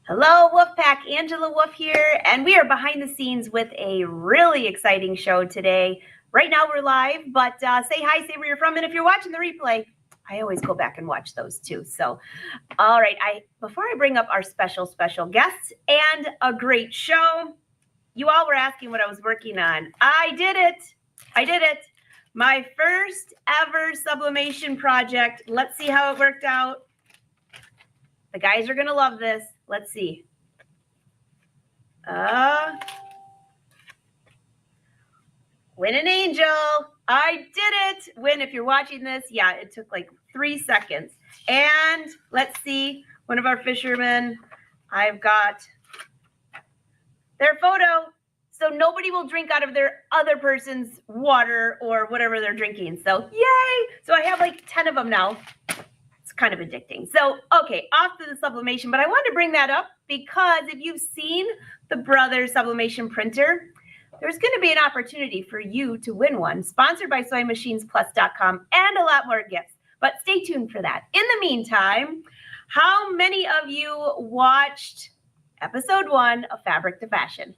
Hello, Wolfpack. Angela Wolf here, and we are behind the scenes with a really exciting show today. Right now we're live, but say hi, say where you're from, and if you're watching the replay, I always go back and watch those too. So, all right, before I bring up our special guests and a great show, you all were asking what I was working on. I did it. My first ever sublimation project. Let's see how it worked out. The guys are gonna love this. Let's see. Win an angel. I did it. Win, if you're watching this, yeah, it took like 3 seconds. And let's see, one of our fishermen, I've got their photo. So nobody will drink out of their other person's water or whatever they're drinking. So yay. So I have like 10 of them now. It's kind of addicting. So, okay, off to the sublimation, but I wanted to bring that up because if you've seen the Brother sublimation printer, there's going to be an opportunity for you to win one, sponsored by SewingMachinesPlus.com, and a lot more gifts. But stay tuned for that. In the meantime, how many of you watched episode 1 of Fabric to Fashion?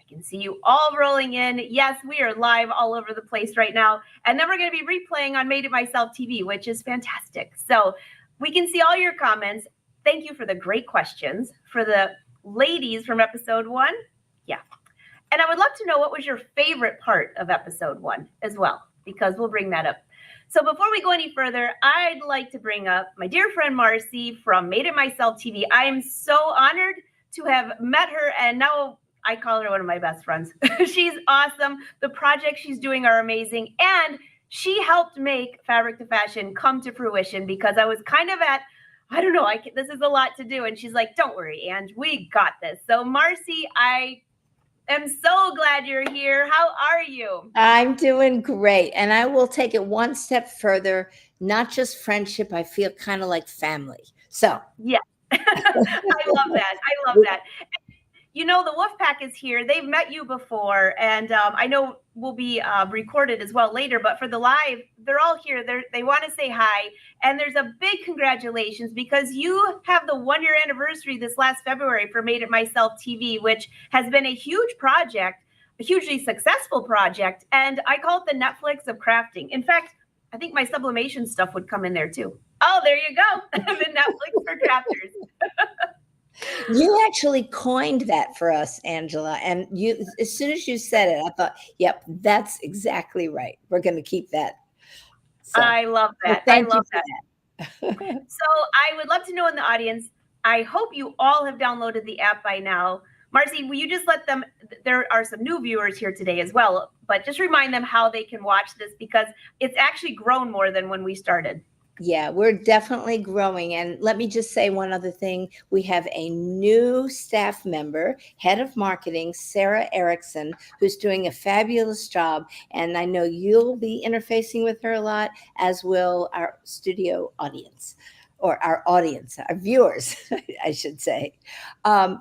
I can see you all rolling in. Yes, we are live all over the place right now. And then we're going to be replaying on Made It Myself TV, which is fantastic. So we can see all your comments. Thank you for the great questions. For the ladies from episode 1, yeah. And I would love to know what was your favorite part of episode 1 as well, because we'll bring that up. So before we go any further, I'd like to bring up my dear friend Marcy from Made It Myself TV. I am so honored to have met her, and now I call her one of my best friends. She's awesome. The projects she's doing are amazing, and she helped make Fabric to Fashion come to fruition because I was kind of at, I don't know, this is a lot to do, and she's like, don't worry, Ange, we got this. So Marcy, I'm so glad you're here. How are you? I'm doing great. And I will take it one step further, not just friendship. I feel kind of like family. So, yeah, I love that. You know, the Wolfpack is here. They've met you before, and I know we'll be recorded as well later, but for the live, they're all here. They want to say hi, and there's a big congratulations because you have the 1-year anniversary this last February for Made It Myself TV, which has been a huge project, a hugely successful project, and I call it the Netflix of crafting. In fact, I think my sublimation stuff would come in there too. Oh, there you go. The Netflix for crafters. You actually coined that for us, Angela. And you, as soon as you said it, I thought, yep, that's exactly right. We're going to keep that. So, I love that. Thank you for that. So I would love to know in the audience, I hope you all have downloaded the app by now. Marcy, will you just let them, there are some new viewers here today as well, but just remind them how they can watch this because it's actually grown more than when we started. Yeah, we're definitely growing. And let me just say one other thing. We have a new staff member, head of marketing, Sarah Erickson, who's doing a fabulous job. And I know you'll be interfacing with her a lot, as will our studio audience. Or our audience, our viewers, I should say.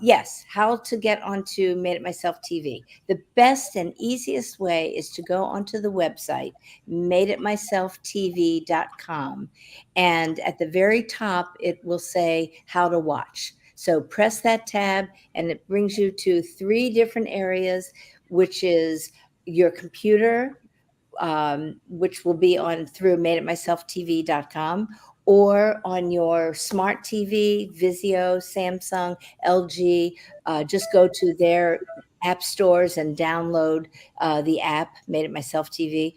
Yes, how to get onto Made It Myself TV. The best and easiest way is to go onto the website, madeitmyselftv.com. And at the very top, it will say how to watch. So press that tab and it brings you to 3 different areas, which is your computer, which will be on through madeitmyselftv.com, or on your smart TV, Vizio, Samsung, LG. Just go to their app stores and download the app, Made It Myself TV.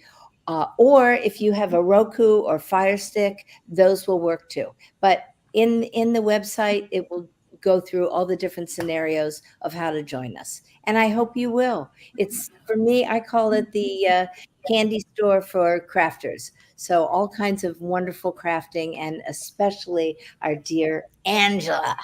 Or if you have a Roku or Fire Stick, those will work too. But in the website, it will go through all the different scenarios of how to join us. And I hope you will. It's, for me, I call it the candy store for crafters. So all kinds of wonderful crafting, and especially our dear Angela.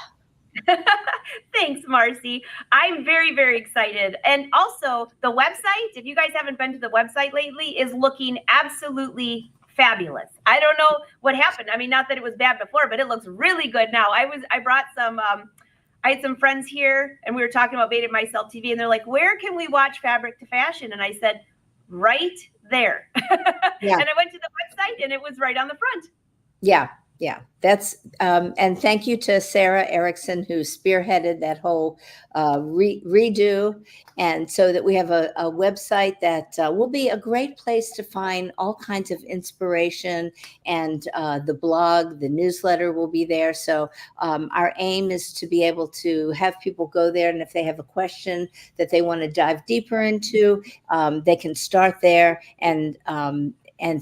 Thanks, Marcy. I'm very, very excited. And also the website, if you guys haven't been to the website lately, is looking absolutely fabulous. I don't know what happened. I mean, not that it was bad before, but it looks really good now. I brought some, I had some friends here and we were talking about Made It Myself TV and they're like, where can we watch Fabric to Fashion? And I said, right there. Yeah. And I went to the website and it was right on the front. Yeah. Yeah, that's and thank you to Sarah Erickson, who spearheaded that whole redo, and so that we have a website that will be a great place to find all kinds of inspiration, and the blog, the newsletter will be there. So our aim is to be able to have people go there, and if they have a question that they want to dive deeper into, they can start there and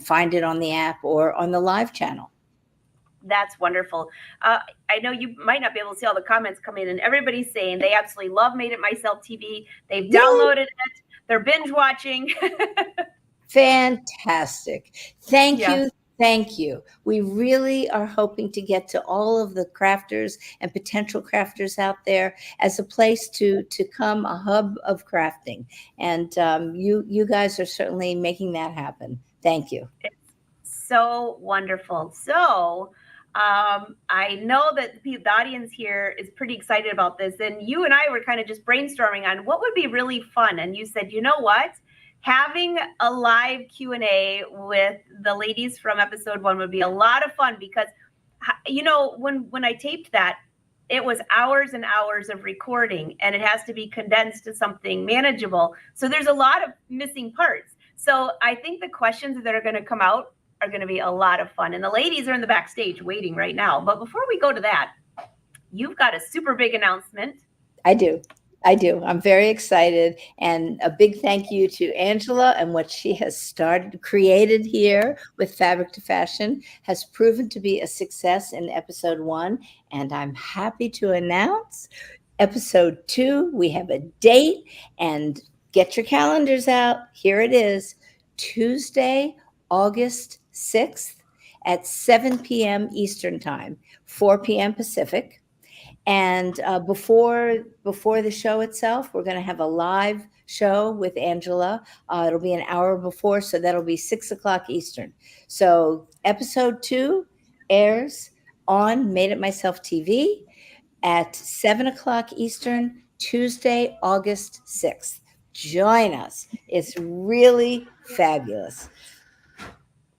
find it on the app or on the live channel. That's wonderful. I know you might not be able to see all the comments coming in. Everybody's saying they absolutely love Made It Myself TV. They've downloaded it. They're binge watching. Fantastic. Thank Yeah. you. Thank you. We really are hoping to get to all of the crafters and potential crafters out there as a place to come, a hub of crafting. And you guys are certainly making that happen. Thank you. It's so wonderful. So I know that the audience here is pretty excited about this, and you and I were kind of just brainstorming on what would be really fun. And you said, you know what? Having a live Q&A with the ladies from episode 1 would be a lot of fun, because, you know, when I taped that, it was hours and hours of recording, and it has to be condensed to something manageable. So there's a lot of missing parts. So I think the questions that are going to come out are going to be a lot of fun. And the ladies are in the backstage waiting right now. But before we go to that, you've got a super big announcement. I do. I'm very excited. And a big thank you to Angela, and what she has created here with Fabric to Fashion has proven to be a success in episode 1. And I'm happy to announce episode 2. We have a date, and get your calendars out. Here it is, Tuesday, August 6th at 7 p.m. Eastern Time, 4 p.m. Pacific. And before the show itself, we're going to have a live show with Angela. It'll be an hour before, so that'll be 6 o'clock Eastern. So episode 2 airs on Made It Myself TV at 7 o'clock Eastern, Tuesday, August 6th. Join us. It's really fabulous.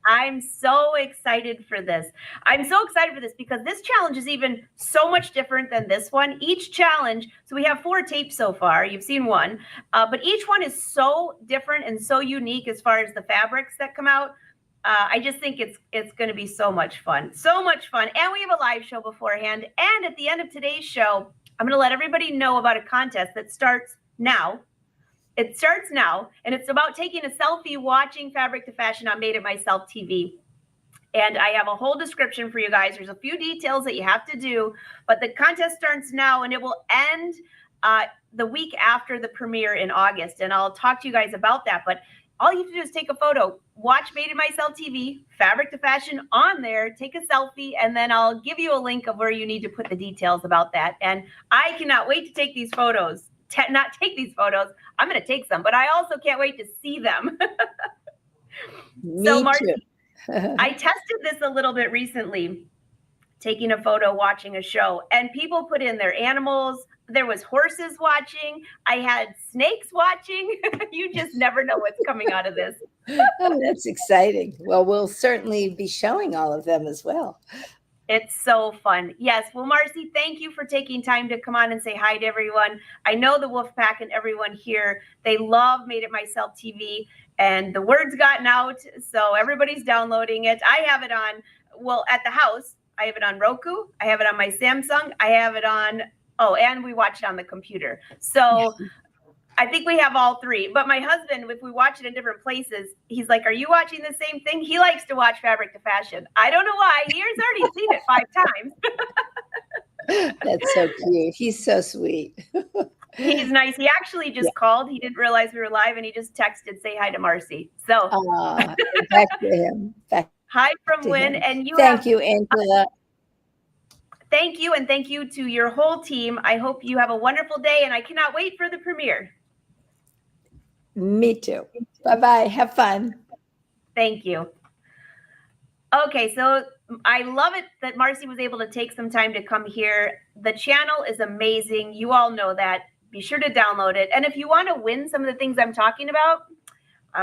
I'm so excited for this. I'm so excited for this because this challenge is even so much different than this one. Each challenge, so we have 4 tapes so far. You've seen 1, but each one is so different and so unique as far as the fabrics that come out. I just think it's going to be so much fun. So much fun. And we have a live show beforehand. And at the end of today's show, I'm going to let everybody know about a contest that starts now. It starts now, and it's about taking a selfie watching Fabric to Fashion on Made It Myself TV. And I have a whole description for you guys. There's a few details that you have to do, but the contest starts now, and it will end the week after the premiere in August. And I'll talk to you guys about that. But all you have to do is take a photo, watch Made It Myself TV, Fabric to Fashion on there, take a selfie, and then I'll give you a link of where you need to put the details about that. And I cannot wait to take these photos. Not take these photos. I'm going to take some, but I also can't wait to see them. Me Marcy, too. I tested this a little bit recently, taking a photo, watching a show, and people put in their animals. There was horses watching. I had snakes watching. You just never know what's coming out of this. Oh, that's exciting. Well, we'll certainly be showing all of them as well. It's so fun. Yes. Well, Marcy, thank you for taking time to come on and say hi to everyone. I know the Wolfpack and everyone here, they love Made It Myself TV, and the word's gotten out. So everybody's downloading it. I have it on, well, at the house, I have it on Roku. I have it on my Samsung. I have it on, and we watch it on the computer. So I think we have all 3. But my husband, if we watch it in different places, he's like, are you watching the same thing? He likes to watch Fabric to Fashion. I don't know why. He's already seen it 5 times. That's so cute. He's so sweet. He's nice. He actually just called. He didn't realize we were live, and he just texted, say hi to Marcy. So back to him. Hi from Wynn. And thank you, Angela. Thank you. And thank you to your whole team. I hope you have a wonderful day, and I cannot wait for the premiere. Me too. Bye-bye. Have fun. Thank you. Okay, so I love it that Marcy was able to take some time to come here. The channel is amazing. You all know that. Be sure to download it. And if you want to win some of the things I'm talking about,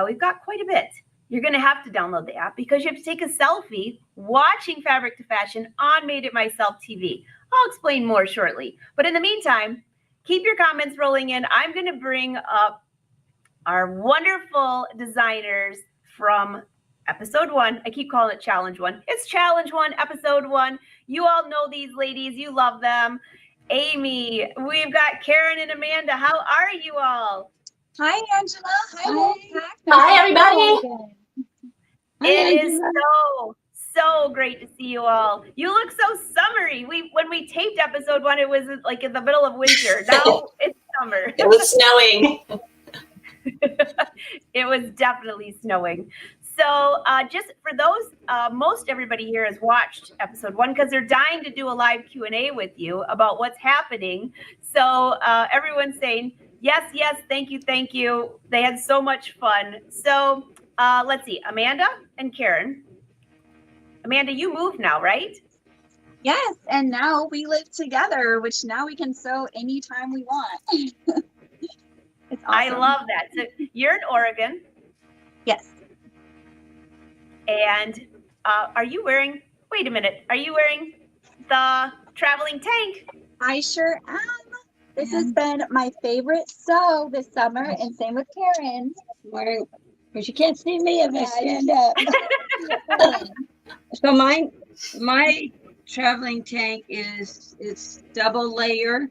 we've got quite a bit. you're going to have to download the app because you have to take a selfie watching Fabric to Fashion on Made It Myself TV. I'll explain more shortly. But in the meantime, keep your comments rolling in. I'm going to bring up our wonderful designers from episode 1. I keep calling it challenge 1. It's challenge 1, episode 1. You all know these ladies. You love them. Amy, we've got Karen and Amanda. How are you all? Hi, Angela. Hi, Wolfpack. Hi, everybody. It is so great to see you all. You look so summery. When we taped episode 1, it was like in the middle of winter. Now it's summer. It was snowing. It was definitely snowing. So just for those, most everybody here has watched episode 1 because they're dying to do a live Q&A with you about what's happening. So everyone's saying, yes, thank you. They had so much fun. So let's see, Amanda and Karen. Amanda, you moved now, right? Yes, and now we live together, which now we can sew anytime we want. It's awesome. I love that. So you're in Oregon. Yes. And are you wearing the traveling tank? I sure am. This has been my favorite sew this summer, and same with Karen. Because you can't see me if I stand up. So my traveling tank is double layer.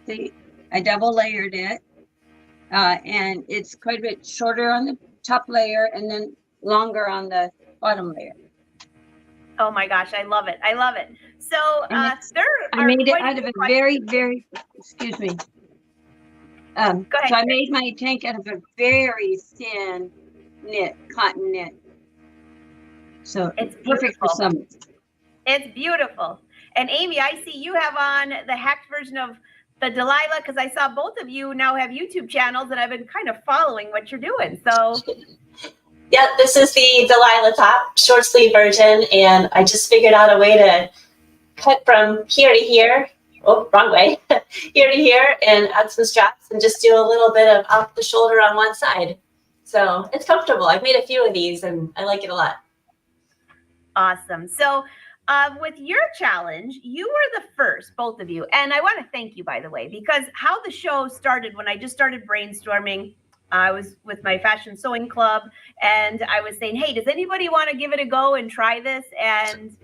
I double layered it, and it's quite a bit shorter on the top layer and then longer on the bottom layer. Oh my gosh, I love it. So I made it out of a very, excuse me. Go ahead. So I made my tank out of a very thin cotton knit. So It's perfect for beautiful. summer. It's beautiful. And Amy, I see you have on the hacked version of the Delilah because I saw both of you now have YouTube channels and I've been kind of following what you're doing. So Yeah, this is the Delilah top short sleeve version, and I just figured out a way to cut from here to here. Oh, wrong way. Here to here, and add some straps and just do a little bit of off the shoulder on one side. So it's comfortable. I've made a few of these and I like it a lot. awesome. So with your challenge, you were the first, both of you. And I want to thank you, by the way, because how the show started when I just started brainstorming, I was with my fashion sewing club and I was saying, hey, does anybody want to give it a go and try this? And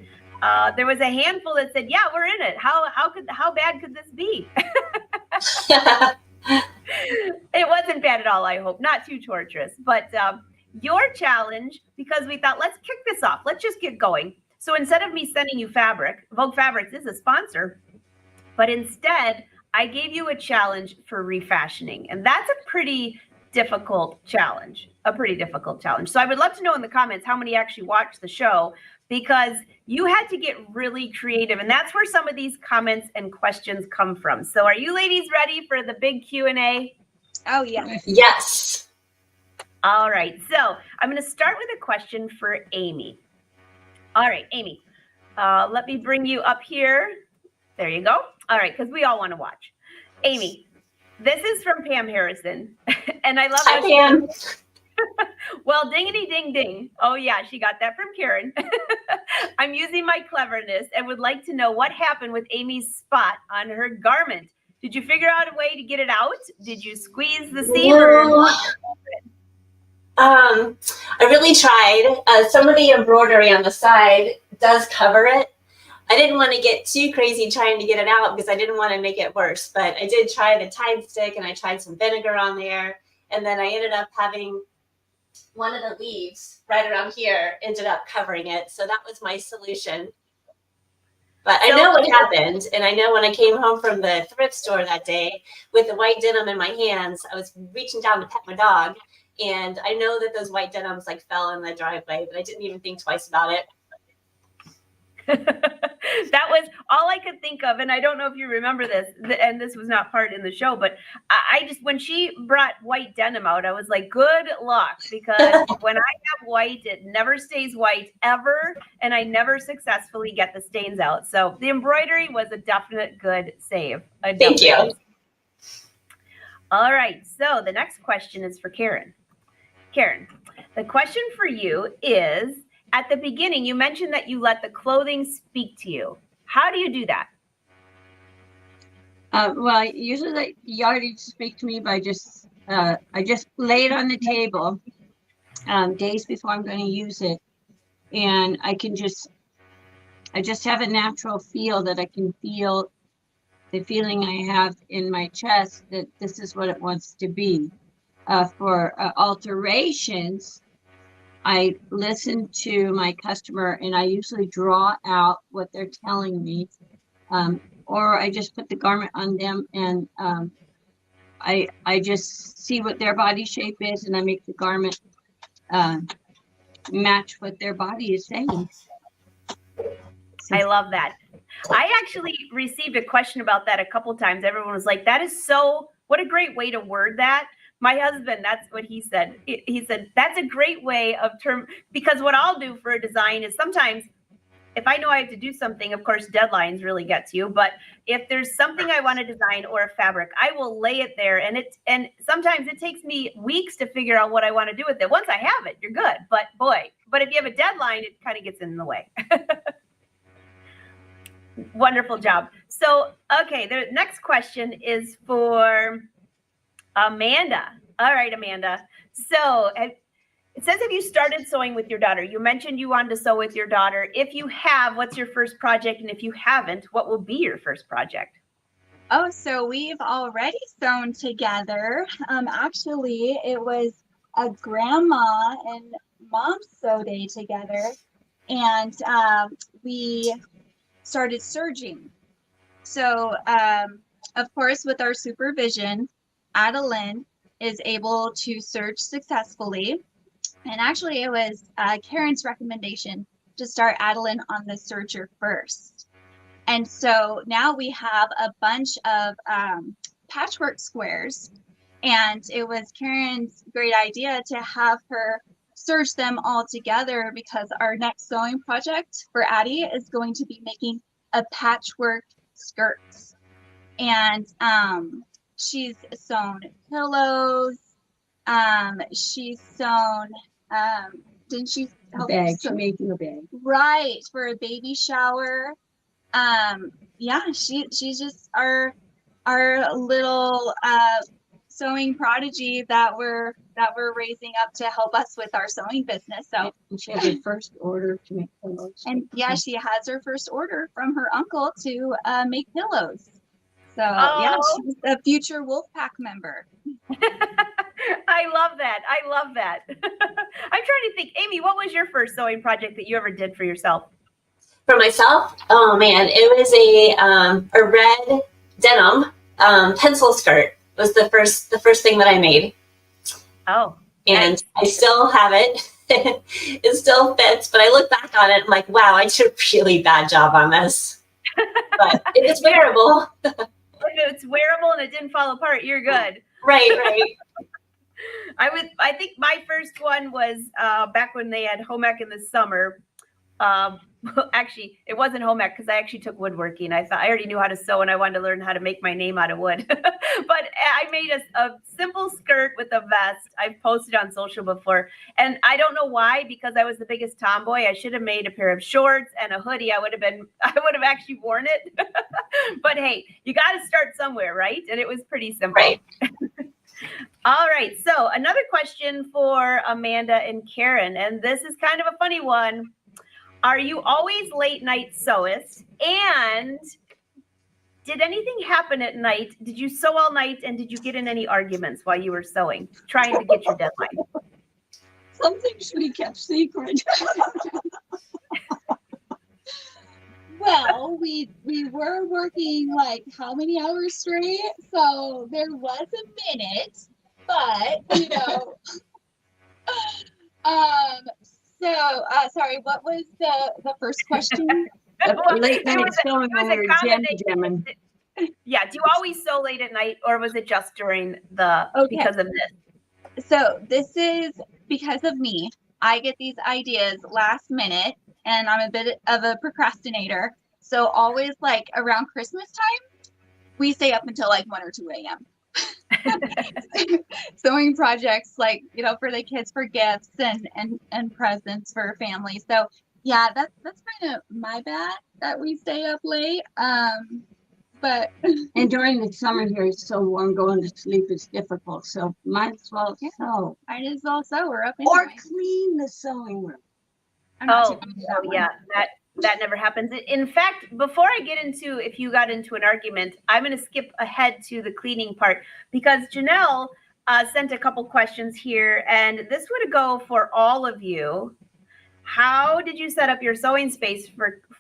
there was a handful that said, yeah, we're in it. How bad could this be? It wasn't bad at all, I hope. Not too torturous. But your challenge, because we thought, let's kick this off. Let's just get going. So instead of me sending you fabric, Vogue Fabrics is a sponsor, but instead I gave you a challenge for refashioning. And that's a pretty difficult challenge, So I would love to know in the comments how many actually watched the show, because you had to get really creative. And that's where some of these comments and questions come from. So are you ladies ready for the big Q&A? Oh, yeah. Yes. All right. So I'm going to start with a question for Amy. All right, Amy, let me bring you up here. There you go. All right, because we all want to watch. Amy, this is from Pam Harrison. And I love Hi, Pam. Well, dingity ding ding. Oh, yeah, she got that from Karen. I'm using my cleverness and would like to know what happened with Amy's spot on her garment. Did you figure out a way to get it out? Did you squeeze the seam? I really tried. Some of the embroidery on the side does cover it. I didn't want to get too crazy trying to get it out because I didn't want to make it worse. But I did try the Tide stick and I tried some vinegar on there. And then I ended up having one of the leaves right around here ended up covering it. So that was my solution. But I know what happened. And I know when I came home from the thrift store that day with the white denim in my hands, I was reaching down to pet my dog. And I know that those white denims like fell in the driveway, but I didn't even think twice about it. That was all I could think of. And I don't know if you remember this, and this was not part in the show, but I just, when she brought white denim out, I was like, good luck, because when I have white, it never stays white ever. And I never successfully get the stains out. So the embroidery was a definite good save. Thank you. All right. So the next question is for Karen. Karen, the question for you is, at the beginning, you mentioned that you let the clothing speak to you. How do you do that? Well, usually you already speak to me by just, I just lay it on the table days before I'm going to use it. And I just have a natural feel that I can feel the feeling I have in my chest that this is what it wants to be. For alterations, I listen to my customer and I usually draw out what they're telling me. Or I just put the garment on them and I just see what their body shape is and I make the garment match what their body is saying. I love that. I actually received a question about that a couple times. Everyone was like, that is so, what a great way to word that. My husband, that's what he said. He said, that's a great way of because what I'll do for a design is sometimes if I know I have to do something, of course, deadlines really get to you. But if there's something I want to design or a fabric, I will lay it there. And sometimes it takes me weeks to figure out what I want to do with it. Once I have it, you're good. But if you have a deadline, it kind of gets in the way. Wonderful job. So, okay, the next question is for Amanda. All right, Amanda. So it says, have you started sewing with your daughter? You mentioned you wanted to sew with your daughter. If you have, what's your first project? And if you haven't, what will be your first project? Oh, so we've already sewn together. Actually, it was a grandma and mom sew day together. And we started serging. So, of course, with our supervision, Adeline is able to serge successfully. And actually, it was Karen's recommendation to start Adeline on the serger first. And so now we have a bunch of patchwork squares. And it was Karen's great idea to have her serge them all together because our next sewing project for Addie is going to be making a patchwork skirt. And she's sewn pillows. She's sewn, didn't she? A bag. She made you a bag. Right, for a baby shower. Yeah, she's just our little sewing prodigy that we're raising up to help us with our sewing business. So and she has her first order to make pillows. And yeah, she has her first order from her uncle to make pillows. So yeah, she's a future Wolfpack member. I love that. I love that. I'm trying to think, Amy, what was your first sewing project that you ever did for yourself? For myself, oh man, it was a red denim pencil skirt. Was the first thing that I made. Oh, and nice. I still have it. It still fits, but I look back on it, I'm like, wow, I did a really bad job on this. But it is wearable. If it's wearable and it didn't fall apart, you're good. Right. I think my first one was back when they had home ec in the summer. Actually, it wasn't home ec because I actually took woodworking. I thought I already knew how to sew and I wanted to learn how to make my name out of wood. But I made a simple skirt with a vest. I've posted on social before. And I don't know why, because I was the biggest tomboy. I should have made a pair of shorts and a hoodie. I would have actually worn it. But hey, you got to start somewhere, right? And it was pretty simple. Right. All right. So another question for Amanda and Karen, and this is kind of a funny one. Are you always late night sewists? And did anything happen at night? Did you sew all night? And did you get in any arguments while you were sewing, trying to get your deadline? Something should be kept secret. Well, we were working like how many hours straight? So there was a minute, but you know. Sorry, what was the first question? Late night sewing when we were jamming. Yeah, do you always sew late at night, or was it just during because of this? So this is because of me. I get these ideas last minute, and I'm a bit of a procrastinator. So always like around Christmas time, we stay up until like 1 or 2 a.m. sewing projects, like, you know, for the kids, for gifts and presents for family. So yeah, that's kind of my bad that we stay up late. But And during the summer here, it's so warm, going to sleep is difficult. So might as well sew. might as well sew. We're up Or anyway. clean the sewing room. I'm not too Oh, bad with that one. yeah, that never happens. In fact, before I get into if you got into an argument, I'm going to skip ahead to the cleaning part because Janelle sent a couple questions here, and this would go for all of you. How did you set up your sewing space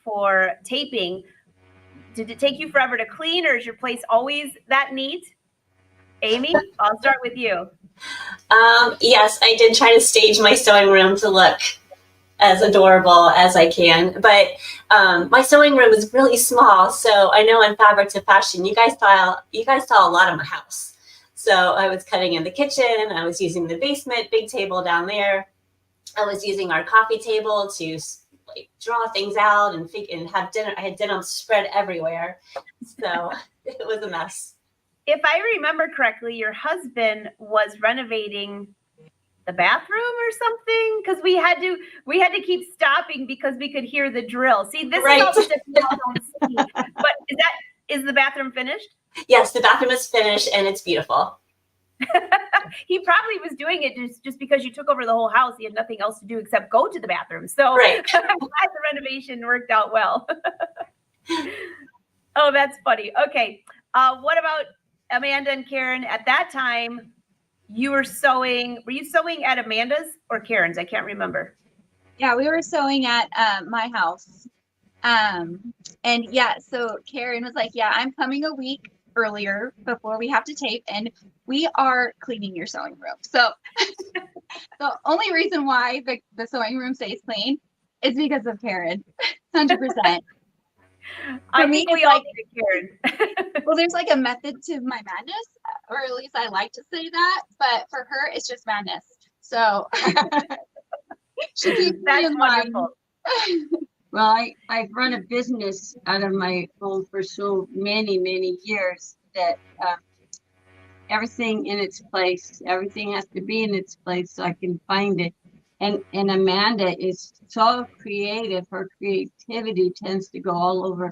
for taping? Did it take you forever to clean, or is your place always that neat? Amy, I'll start with you. Yes, I did try to stage my sewing room to look as adorable as I can, but my sewing room is really small. So I know in Fabric to Fashion, you guys saw a lot of my house. So I was cutting in the kitchen. I was using the basement, big table down there. I was using our coffee table to like draw things out and have dinner. I had denim spread everywhere, so it was a mess. If I remember correctly, your husband was renovating the bathroom or something, because we had to keep stopping because we could hear the drill. See, this Right. is all the stuff y'all don't see. But is the bathroom finished? Yes, the bathroom is finished and it's beautiful. He probably was doing it just because you took over the whole house. He had nothing else to do except go to the bathroom. So Right. I'm glad the renovation worked out well. Oh, that's funny. Okay. What about Amanda and Karen? At that time, were you sewing at Amanda's or Karen's? I can't remember. Yeah, we were sewing at my house. And yeah, so Karen was like, yeah, I'm coming a week earlier before we have to tape, and we are cleaning your sewing room. So the only reason why the sewing room stays clean is because of Karen. 100%. I me, think we it's all like- did, Karen. Well, there's like a method to my madness, or at least I like to say that, but for her, it's just madness. So she keeps me That's in line. wonderful. Well, I've run a business out of my home for so many, many years that everything in its place, everything has to be in its place so I can find it. And Amanda is so creative. Her creativity tends to go all over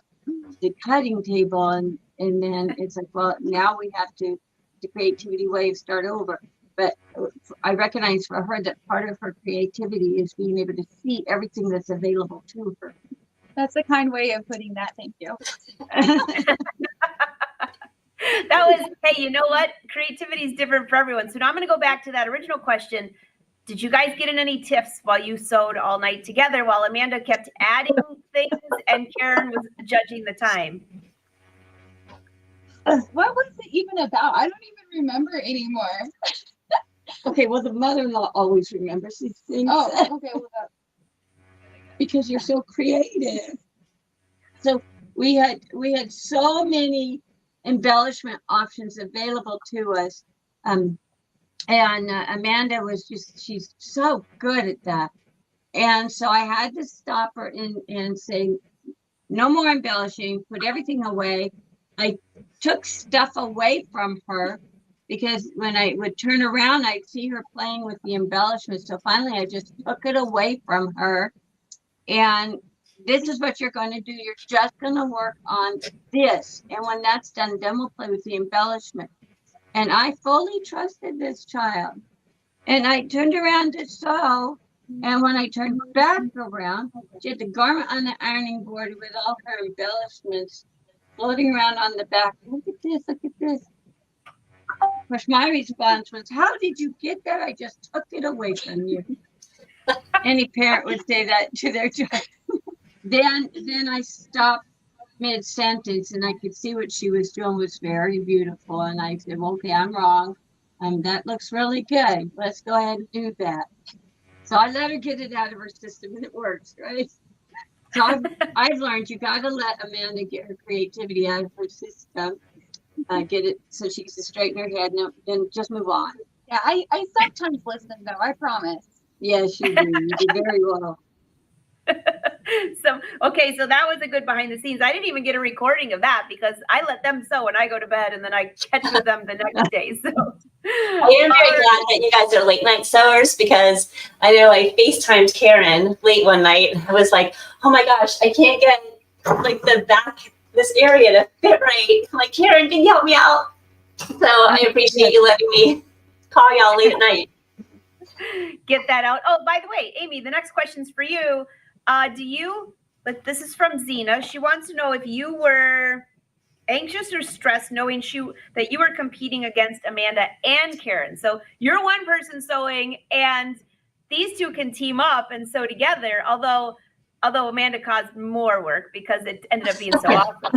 the cutting table. And then it's like, well, now we have to, the creativity wave start over. But I recognize for her that part of her creativity is being able to see everything that's available to her. That's a kind way of putting that. Thank you. That was, hey, you know what? Creativity is different for everyone. So now I'm going to go back to that original question. Did you guys get in any tiffs while you sewed all night together while Amanda kept adding things and Karen was judging the time? What was it even about? I don't even remember anymore. Okay, well, the mother-in-law always remembers these things. Oh, okay. Well, Because you're so creative. So we had so many embellishment options available to us. And Amanda she's so good at that. And so I had to stop her and say, no more embellishing, put everything away. I took stuff away from her because when I would turn around, I'd see her playing with the embellishments. So finally I just took it away from her. And this is what you're going to do. You're just going to work on this. And when that's done, then we'll play with the embellishment. And I fully trusted this child. And I turned around to sew. And when I turned back around, she had the garment on the ironing board with all her embellishments floating around on the back. Look at this, look at this. Of course, my response was, how did you get that? I just took it away from you. Any parent would say that to their child. Then I stopped mid-sentence and I could see what she was doing was very beautiful. And I said, well, okay, I'm wrong. That looks really good. Let's go ahead and do that. So I let her get it out of her system and it works, right? So I've learned you got to let Amanda get her creativity out of her system, get it so she can straighten her head and then just move on. yeah, I sometimes listen though. I promise. Yes, you do. You do very well. Okay, so that was a good behind the scenes. I didn't even get a recording of that because I let them sew when I go to bed and then I catch with them the next day. So I am very glad that you guys are late night sewers because I know I FaceTimed Karen late one night. I was like, oh my gosh, I can't get like the back, this area to fit right. I'm like, Karen, can you help me out? So I appreciate you letting me call y'all late at night. get that out. Oh, by the way, Amy, the next question's for you. But this is from Zena. She wants to know if you were anxious or stressed knowing that you were competing against Amanda and Karen. So you're one person sewing and these two can team up and sew together, although Amanda caused more work because it ended up being so awesome.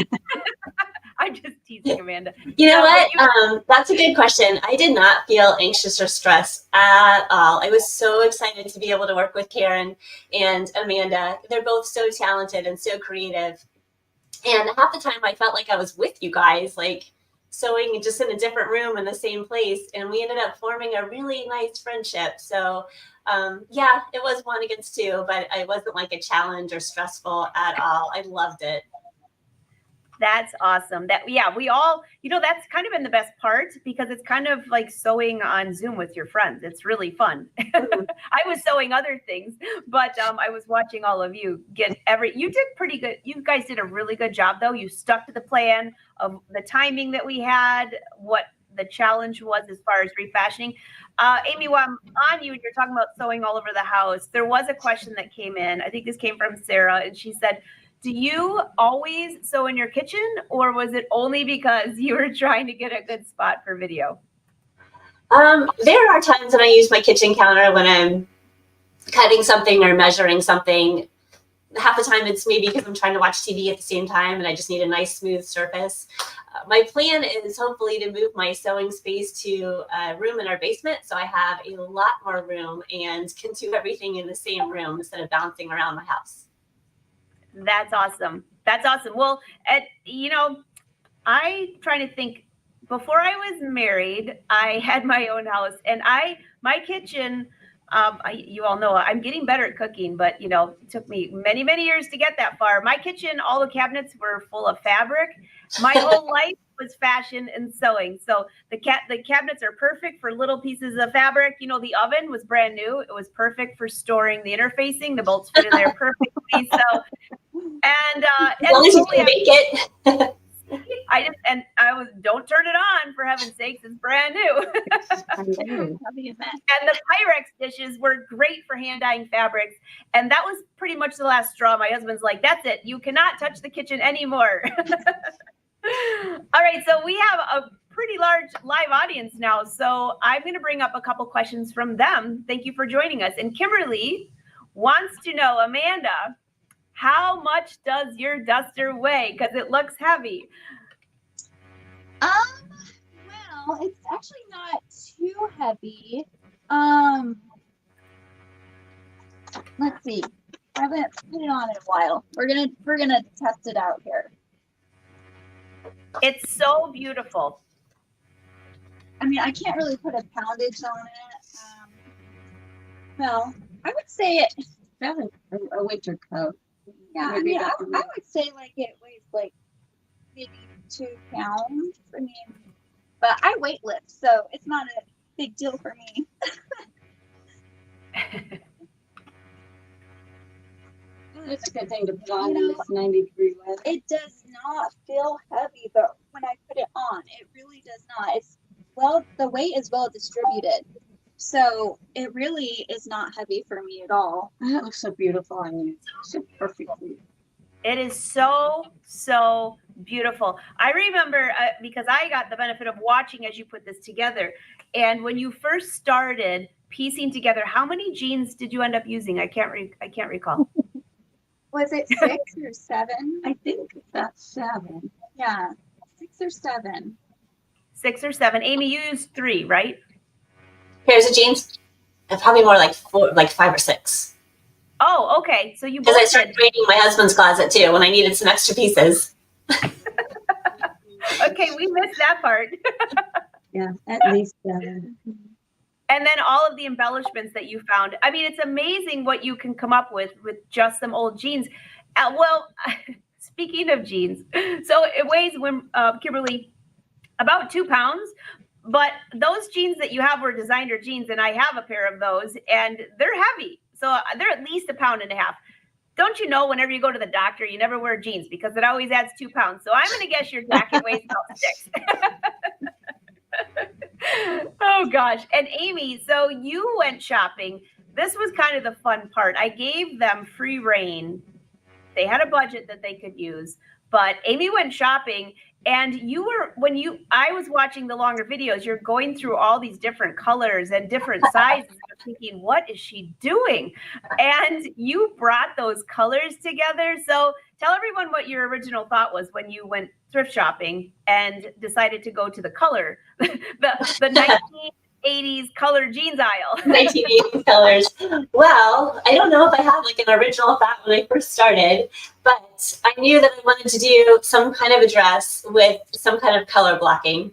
I'm just teasing Amanda. You know what? That's a good question. I did not feel anxious or stressed at all. I was so excited to be able to work with Karen and Amanda. They're both so talented and so creative. And half the time I felt like I was with you guys, like sewing just in a different room in the same place. And we ended up forming a really nice friendship. So yeah, it was 1 against 2, but it wasn't like a challenge or stressful at all. I loved it. That's awesome. We all, that's kind of been the best part because it's kind of like sewing on Zoom with your friends. It's really fun. I was sewing other things, but I was watching all of you you did pretty good. You guys did a really good job though. You stuck to the plan of the timing that we had, what the challenge was as far as refashioning. Amy, while I'm on you, you're talking about sewing all over the house. There was a question that came in. I think this came from Sarah, and she said, do you always sew in your kitchen, or was it only because you were trying to get a good spot for video? There are times when I use my kitchen counter when I'm cutting something or measuring something. Half the time it's maybe because I'm trying to watch TV at the same time and I just need a nice smooth surface. My plan is hopefully to move my sewing space to a room in our basement so I have a lot more room and can do everything in the same room instead of bouncing around my house. That's awesome. That's awesome. Well, I trying to think, before I was married, I had my own house and my kitchen, you all know I'm getting better at cooking, but it took me many, many years to get that far. My kitchen, all the cabinets were full of fabric. My whole life was fashion and sewing. So the cabinets are perfect for little pieces of fabric. The oven was brand new. It was perfect for storing the interfacing. The bolts fit in there perfectly. So, and as long as you can make it. Don't turn it on, for heaven's sakes, it's brand new. And the Pyrex dishes were great for hand dyeing fabrics. And that was pretty much the last straw. My husband's like, that's it. You cannot touch the kitchen anymore. All right. So we have a pretty large live audience now. So I'm going to bring up a couple questions from them. Thank you for joining us. And Kimberly wants to know, Amanda, how much does your duster weigh? Because it looks heavy. Well, it's actually not too heavy. Let's see. I haven't put it on in a while. We're gonna test it out here. It's so beautiful. I mean, I can't really put a poundage on it. Well, I would say it's a winter coat. Yeah, I mean, I would say like it weighs like maybe 2 pounds. I mean, but I weight lift, so it's not a big deal for me. It's a good thing to put on in this 90-degree weather. It does not feel heavy, but when I put it on, it really does not. The weight is well distributed. So it really is not heavy for me at all. That looks so beautiful. I mean, it's so perfectly. It is so, so beautiful. I remember because I got the benefit of watching as you put this together. And when you first started piecing together, how many jeans did you end up using? I can't recall. Was it 6 or 7? I think that's 7. Yeah, 6 or 7. 6 or 7. Amy, you used 3, right? Pairs of jeans, probably more like 4, like 5 or 6. Oh, okay. So you because I started raiding my husband's closet too when I needed some extra pieces. Okay, we missed that part. Yeah, at least 7. And then all of the embellishments that you found. I mean, it's amazing what you can come up with just some old jeans. Well, speaking of jeans, so it weighs, Kimberly, about 2 pounds. But those jeans that you have were designer jeans, and I have a pair of those, and they're heavy. So they're at least 1.5 pounds. Don't you know, whenever you go to the doctor, you never wear jeans because it always adds 2 pounds. So I'm going to guess your jacket weighs about 6. Oh, gosh. And Amy, so you went shopping. This was kind of the fun part. I gave them free reign. They had a budget that they could use, but Amy went shopping. And I was watching the longer videos, you're going through all these different colors and different sizes. I'm thinking, what is she doing? And you brought those colors together. So tell everyone what your original thought was when you went thrift shopping and decided to go to the color, the 1980s color jeans aisle. 1980s colors. Well, I don't know if I have like an original thought when I first started, but I knew that I wanted to do some kind of a dress with some kind of color blocking.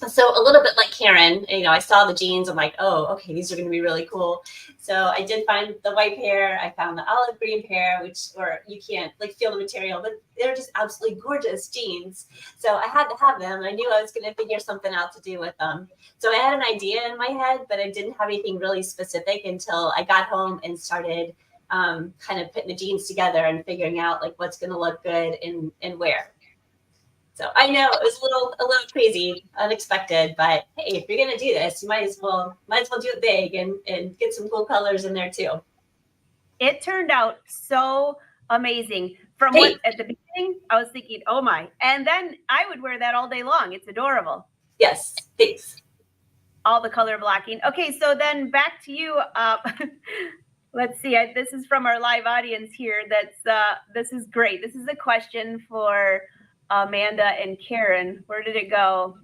So a little bit like Karen, I saw the jeans. I'm like, oh, okay, these are going to be really cool. So I did find the white pair. I found the olive green pair, or you can't like feel the material, but they're just absolutely gorgeous jeans. So I had to have them. I knew I was going to figure something out to do with them. So I had an idea in my head, but I didn't have anything really specific until I got home and started kind of putting the jeans together and figuring out like what's going to look good and where. So I know it was a little crazy, unexpected, but hey, if you're gonna do this, you might as well do it big and get some cool colors in there too. It turned out so amazing. From what at the beginning, I was thinking, oh my, and then I would wear that all day long. It's adorable. Yes, thanks. All the color blocking. Okay, so then back to you. Let's see. This is from our live audience here. This is great. This is a question for Amanda and Karen. Where did it go?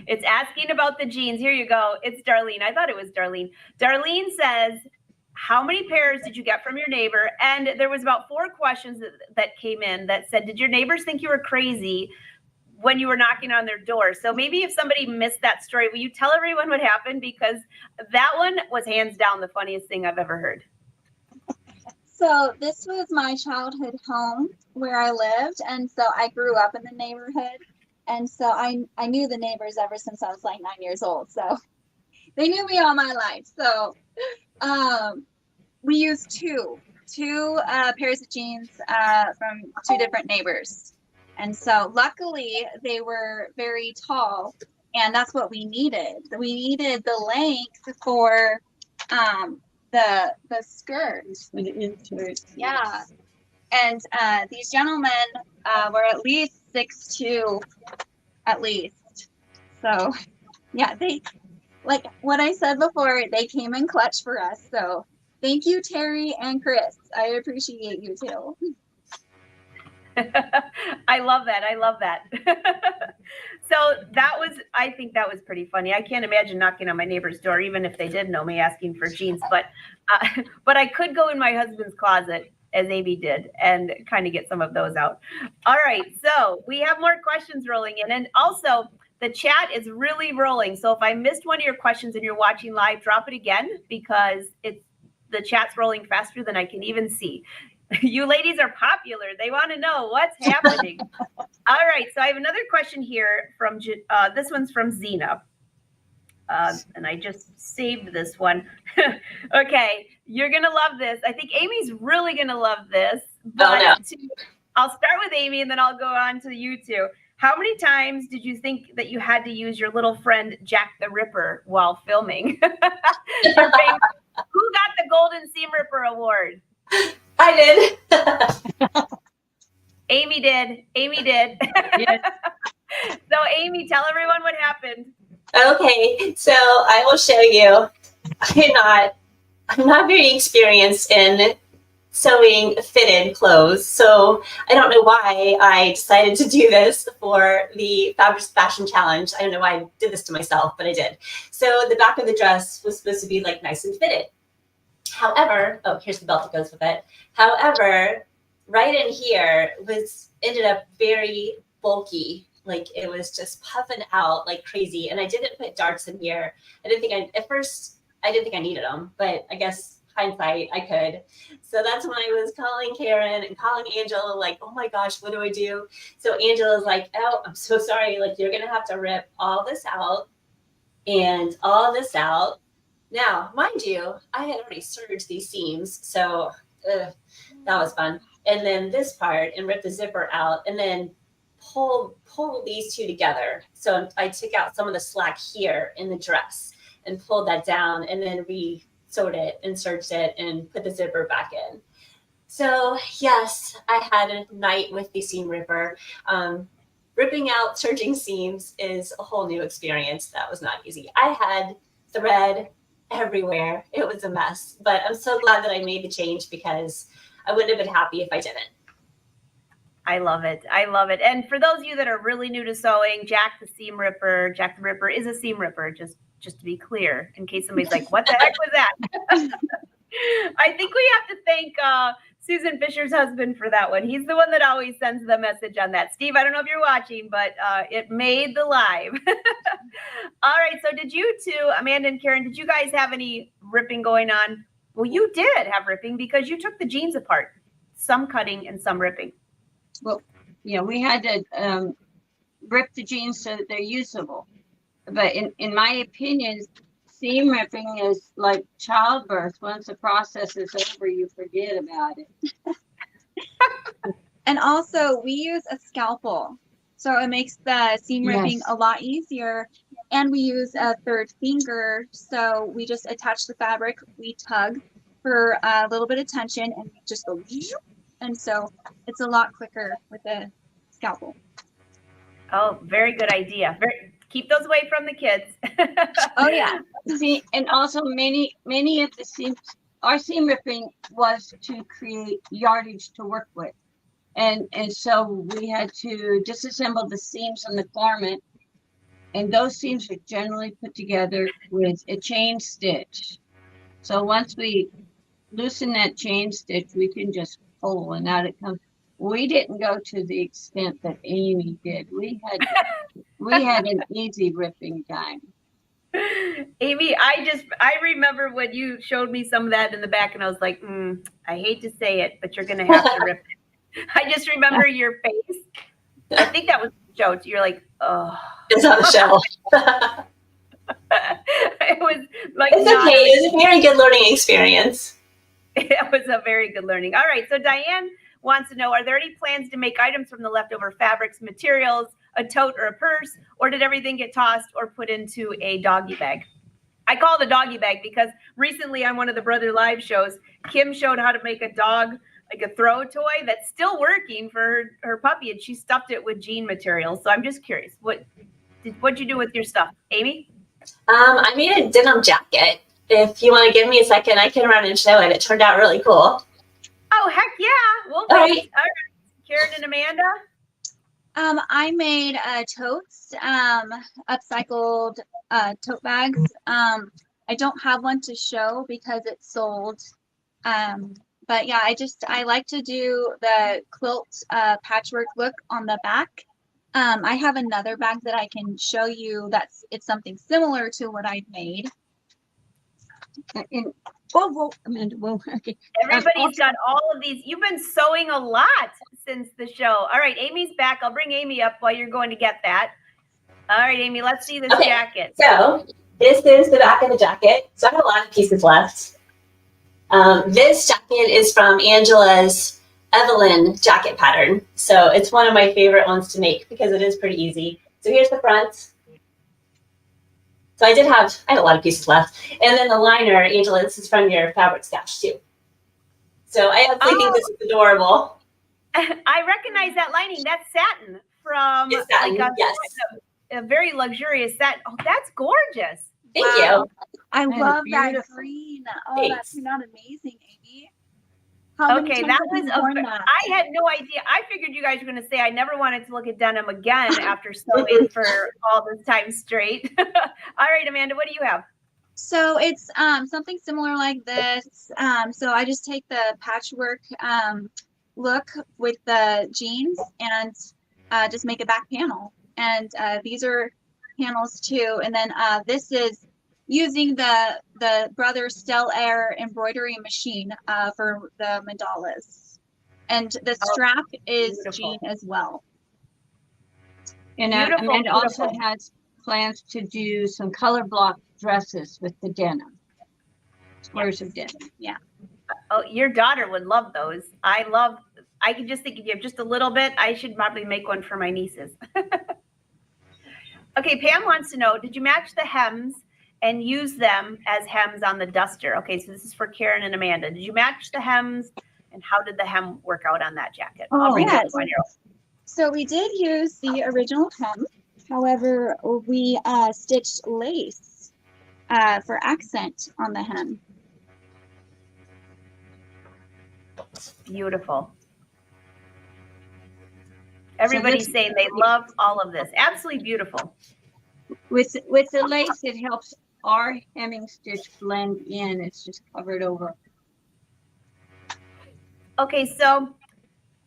It's asking about the jeans. Here you go. It's Darlene. I thought it was Darlene. Darlene says, how many pairs did you get from your neighbor? And there was about 4 questions that came in that said, did your neighbors think you were crazy when you were knocking on their door? So maybe if somebody missed that story, will you tell everyone what happened? Because that one was hands down the funniest thing I've ever heard. So this was my childhood home where I lived. And so I grew up in the neighborhood. And so I knew the neighbors ever since I was like 9 years old. So they knew me all my life. So we used two pairs of jeans from 2 different neighbors. And so luckily they were very tall, and that's what we needed. We needed the length for the skirt. Yeah. And these gentlemen were at least 6'2", at least. So yeah, they, like what I said before, they came in clutch for us. So thank you, Terry and Chris. I appreciate you too. I love that. I love that. So I think that was pretty funny. I can't imagine knocking on my neighbor's door, even if they did know me, asking for jeans. But I could go in my husband's closet, as Amy did, and kind of get some of those out. All right. So we have more questions rolling in. And also, the chat is really rolling. So if I missed one of your questions and you're watching live, drop it again, because the chat's rolling faster than I can even see. You ladies are popular. They want to know what's happening. All right. So I have another question here from, this one's from Zena. And I just saved this one. Okay. You're going to love this. I think Amy's really going to love this. But I'll start with Amy and then I'll go on to you two. How many times did you think that you had to use your little friend Jack the Ripper while filming? Who got the Golden Seam Ripper Award? I did. Amy did. Yes. So Amy, tell everyone what happened. Okay, so I will show you. I'm not very experienced in sewing fitted clothes, so I don't know why I decided to do this for the Fabulous Fashion Challenge. I don't know why I did this to myself, but I did. So the back of the dress was supposed to be like nice and fitted. However, here's the belt that goes with it. However, right in here ended up very bulky Like it was just puffing out like crazy. And I didn't put darts in here. At first I didn't think I needed them, but I guess hindsight, I could. So that's when I was calling Karen and calling Angela, like, oh my gosh, what do I do? So Angela's like, oh, I'm so sorry. Like, you're going to have to rip all this out and all this out. Now, mind you, I had already serged these seams. So that was fun. And then this part and rip the zipper out and then pull these two together. So I took out some of the slack here in the dress and pulled that down and then sewed it and serged it and put the zipper back in. So yes, I had a night with the seam ripper. Ripping out serging seams is a whole new experience. That was not easy. I had thread everywhere. It was a mess, but I'm so glad that I made the change because I wouldn't have been happy if I didn't. I love it. I love it. And for those of you that are really new to sewing, Jack the Ripper is a seam ripper, just to be clear, in case somebody's like, what the heck was that? I think we have to thank Susan Fisher's husband for that one. He's the one that always sends the message on that. Steve, I don't know if you're watching, but it made the live. All right. So did you two, Amanda and Karen, did you guys have any ripping going on? Well, you did have ripping because you took the jeans apart, some cutting and some ripping. Well, yeah, we had to rip the jeans so that they're usable. But in my opinion, seam ripping is like childbirth. Once the process is over, you forget about it. And also, we use a scalpel, so it makes the seam ripping a lot easier. And we use a third finger, so we just attach the fabric, we tug for a little bit of tension, and we just go, and so it's a lot quicker with a scalpel. Oh, very good idea. Keep those away from the kids. Oh yeah. See, and also many of the seams, our seam ripping was to create yardage to work with. And so we had to disassemble the seams on the garment. And those seams are generally put together with a chain stitch. So once we loosen that chain stitch, we can just pull and out it comes. We didn't go to the extent that Amy did. We had an easy ripping time. Amy, I remember when you showed me some of that in the back and I was like, I hate to say it, but you're going to have to rip it. I just remember your face. I think that was Joe. You're like, oh. It's on the shelf. It was like, it's okay. It was a very good learning experience. It was a very good learning. All right. So Diane wants to know, are there any plans to make items from the leftover fabrics, materials, a tote or a purse, or did everything get tossed or put into a doggy bag? I call it a doggy bag because recently on one of the Brother Live shows, Kim showed how to make a dog, like a throw toy that's still working for her puppy, and she stuffed it with jean material. So I'm just curious, what'd you do with your stuff? Amy? I made a denim jacket. If you want to give me a second, I can run and show it. It turned out really cool. Oh, heck yeah. We'll All wait. All right. Karen and Amanda? I made totes, upcycled tote bags. I don't have one to show because it's sold. But yeah, I like to do the quilt patchwork look on the back. I have another bag that I can show you it's something similar to what I've made. Amanda, okay. Everybody's got all of these. You've been sewing a lot since the show. All right, Amy's back. I'll bring Amy up while you're going to get that. All right, Amy, let's see this jacket. So this is the back of the jacket. So I have a lot of pieces left. This jacket is from Angela's Evelyn jacket pattern. So it's one of my favorite ones to make because it is pretty easy. So here's the front. So I had a lot of pieces left. And then the liner, Angela, this is from your fabric stash too. So I absolutely think this is adorable. I recognize that lining. That's satin from satin, like yes. a very luxurious satin. Oh, that's gorgeous. Thank you. I love that beautiful. green. Oh, Thanks. that turned out amazing, Amy. How many Okay, times that have was you worn that? I had no idea. I figured you guys were going to say I never wanted to look at denim again after sewing for all this time straight. All right, Amanda, what do you have? So it's something similar like this. So I just take the patchwork look with the jeans and just make a back panel. And these are panels too. And then this is using the Brothers Stell Air embroidery machine for the mandalas. And the strap is beautiful. jean as well. And Beautiful, Amanda also beautiful. has plans to do some color block dresses with the denim. Squares of denim. Oh, your daughter would love those. I can just think if you have just a little bit, I should probably make one for my nieces. Okay, Pam wants to know, did you match the hems and use them as hems on the duster? Okay, so this is for Karen and Amanda. Did you match the hems, and how did the hem work out on that jacket? I'll bring that yes. one here. So we did use the original hem. However, we stitched lace for accent on the hem. Beautiful. Everybody's saying they love all of this. Absolutely beautiful. With the lace, it helps our hemming stitch blend in. It's just covered over. Okay, so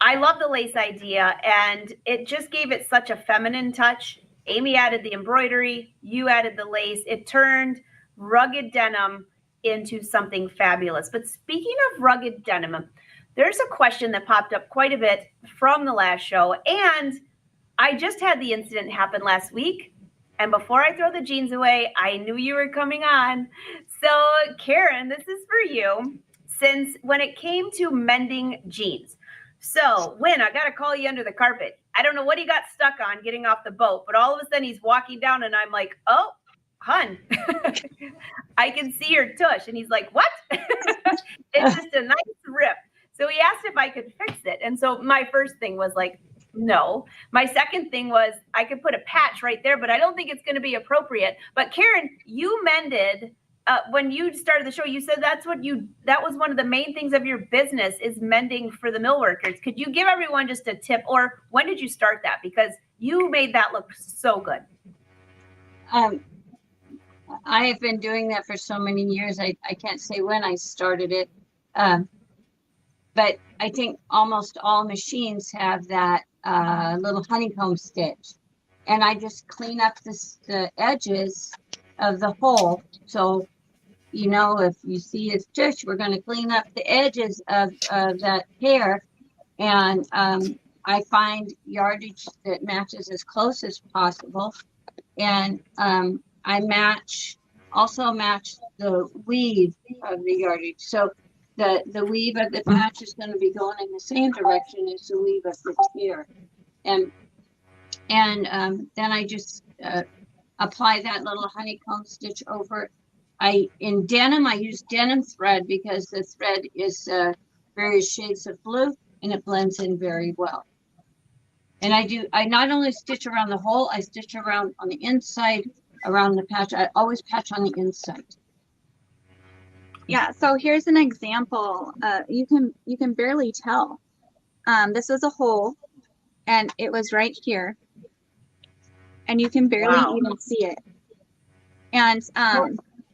I love the lace idea, and it just gave it such a feminine touch. Amy added the embroidery, you added the lace. It turned rugged denim into something fabulous. But speaking of rugged denim, there's a question that popped up quite a bit from the last show, and I just had the incident happen last week. And before I throw the jeans away, I knew you were coming on. So Karen, this is for you. Since when it came to mending jeans, so Win, I got to call you under the carpet. I don't know what he got stuck on getting off the boat, but all of a sudden he's walking down and I'm like, oh, hun, I can see your tush. And he's like, what? It's just a nice rip. So he asked if I could fix it. And so my first thing was like, no. My second thing was I could put a patch right there, but I don't think it's going to be appropriate. But Karen, you mended when you started the show, you said that was one of the main things of your business is mending for the mill workers. Could you give everyone just a tip, or when did you start that? Because you made that look so good. I have been doing that for so many years. I can't say when I started it. But I think almost all machines have that little honeycomb stitch. And I just clean up the edges of the hole. So, you know, if you see a stitch, we're going to clean up the edges of that hair. And I find yardage that matches as close as possible. And I also match the weave of the yardage. So the weave of the patch is going to be going in the same direction as the weave of the hair. And then I just apply that little honeycomb stitch over it. In denim, I use denim thread because the thread is various shades of blue and it blends in very well. And I not only stitch around the hole, I stitch around on the inside, around the patch. I always patch on the inside. Yeah, so here's an example. You can barely tell. This was a hole and it was right here. And you can barely even see it. And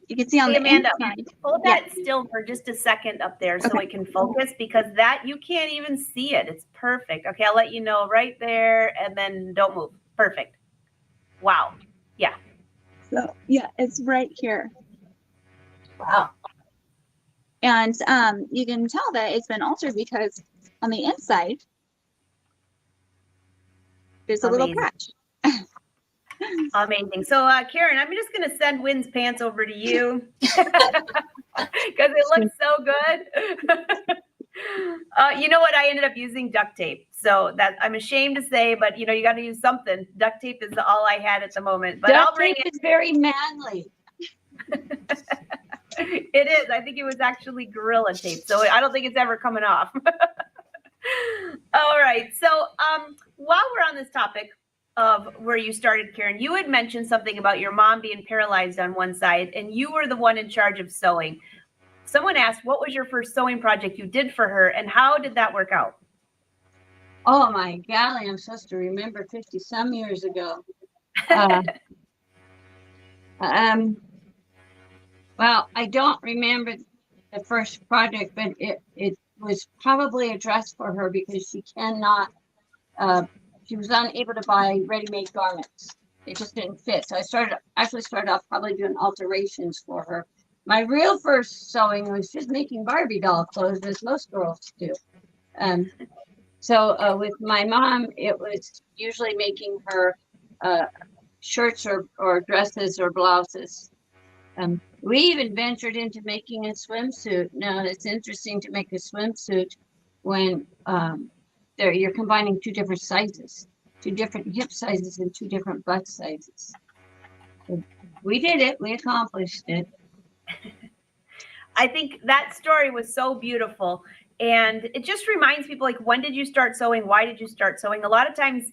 you can see on the Amanda, inside. Hold that still for just a second up there so it can focus, because that you can't even see it. It's perfect. Okay, I'll let you know right there, and then don't move. Perfect. Wow. Yeah. So yeah, it's right here. Wow. And you can tell that it's been altered because on the inside, there's a little patch. Amazing. So Karen, I'm just going to send Wynn's pants over to you because it looks so good. You know what? I ended up using duct tape. So that I'm ashamed to say, but you know, you got to use something. Duct tape is all I had at the moment, but Duct I'll bring tape is very manly. It is. I think it was actually Gorilla tape. So I don't think it's ever coming off. All right. So while we're on this topic of where you started, Karen, you had mentioned something about your mom being paralyzed on one side and you were the one in charge of sewing. Someone asked, what was your first sewing project you did for her and how did that work out? Oh my golly, I'm supposed to remember 50 some years ago. Well, I don't remember the first project, but it was probably a dress for her because she cannot she was unable to buy ready-made garments. It just didn't fit. So I actually started off probably doing alterations for her. My real first sewing was just making Barbie doll clothes, as most girls do. So with my mom, it was usually making her shirts or dresses or blouses. We even ventured into making a swimsuit. Now, it's interesting to make a swimsuit when you're combining two different sizes, two different hip sizes and two different butt sizes. So we did it. We accomplished it. I think that story was so beautiful. And it just reminds people, like, when did you start sewing? Why did you start sewing? A lot of times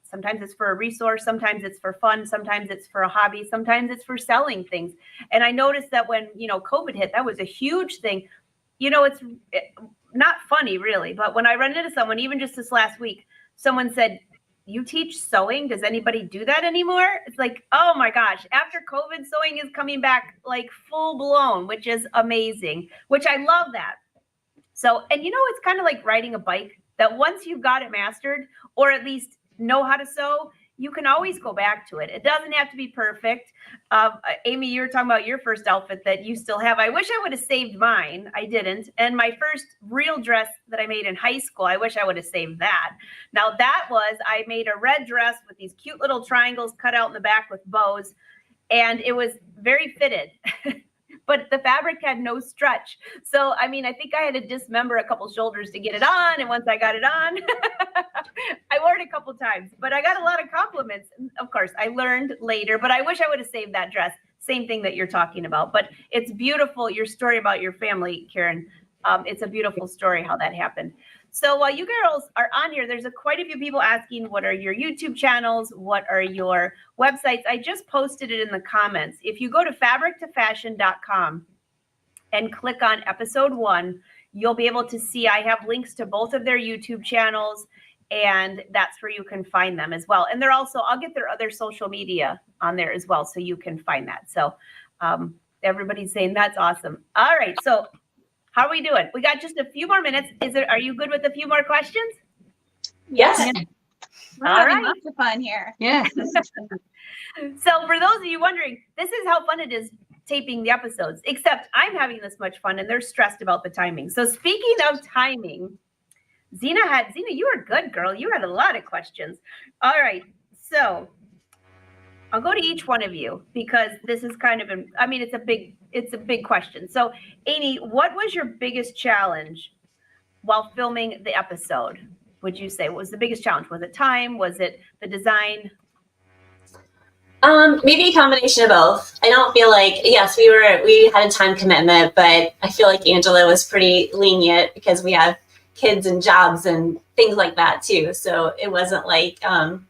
sometimes it's for a resource, sometimes it's for fun, sometimes it's for a hobby, sometimes it's for selling things. And I noticed that when, COVID hit, that was a huge thing. It's not funny really, but when I run into someone, even just this last week, someone said, "You teach sewing? Does anybody do that anymore?" It's like, oh my gosh, after COVID, sewing is coming back like full blown, which is amazing, which I love that. So, and it's kind of like riding a bike, that once you've got it mastered, or at least know how to sew, you can always go back to it. It doesn't have to be perfect. Amy, you were talking about your first outfit that you still have. I wish I would have saved mine. I didn't. And my first real dress that I made in high school, I wish I would have saved that. Now I made a red dress with these cute little triangles cut out in the back with bows. And it was very fitted. But the fabric had no stretch. So, I think I had to dismember a couple shoulders to get it on. And once I got it on, I wore it a couple times, but I got a lot of compliments. Of course, I learned later, but I wish I would have saved that dress. Same thing that you're talking about, but it's beautiful. Your story about your family, Karen. It's a beautiful story how that happened. So while you girls are on here, there's quite a few people asking, what are your YouTube channels? What are your websites? I just posted it in the comments. If you go to fabrictofashion.com and click on episode 1, you'll be able to see I have links to both of their YouTube channels, and that's where you can find them as well. And I'll get their other social media on there as well, so you can find that. So everybody's saying that's awesome. All right, so how are we doing? We got just a few more minutes. Are you good with a few more questions? Yes. We're All having right. lots of fun here. Yes. So for those of you wondering, this is how fun it is taping the episodes, except I'm having this much fun and they're stressed about the timing. So speaking of timing, Zena, you were good, girl. You had a lot of questions. All right. So I'll go to each one of you because this is kind of, it's a big question. So Amy, what was your biggest challenge while filming the episode? Would you say, what was the biggest challenge? Was it time? Was it the design? Maybe a combination of both. I don't feel like, yes, we had a time commitment, but I feel like Angela was pretty lenient because we have kids and jobs and things like that too. So it wasn't like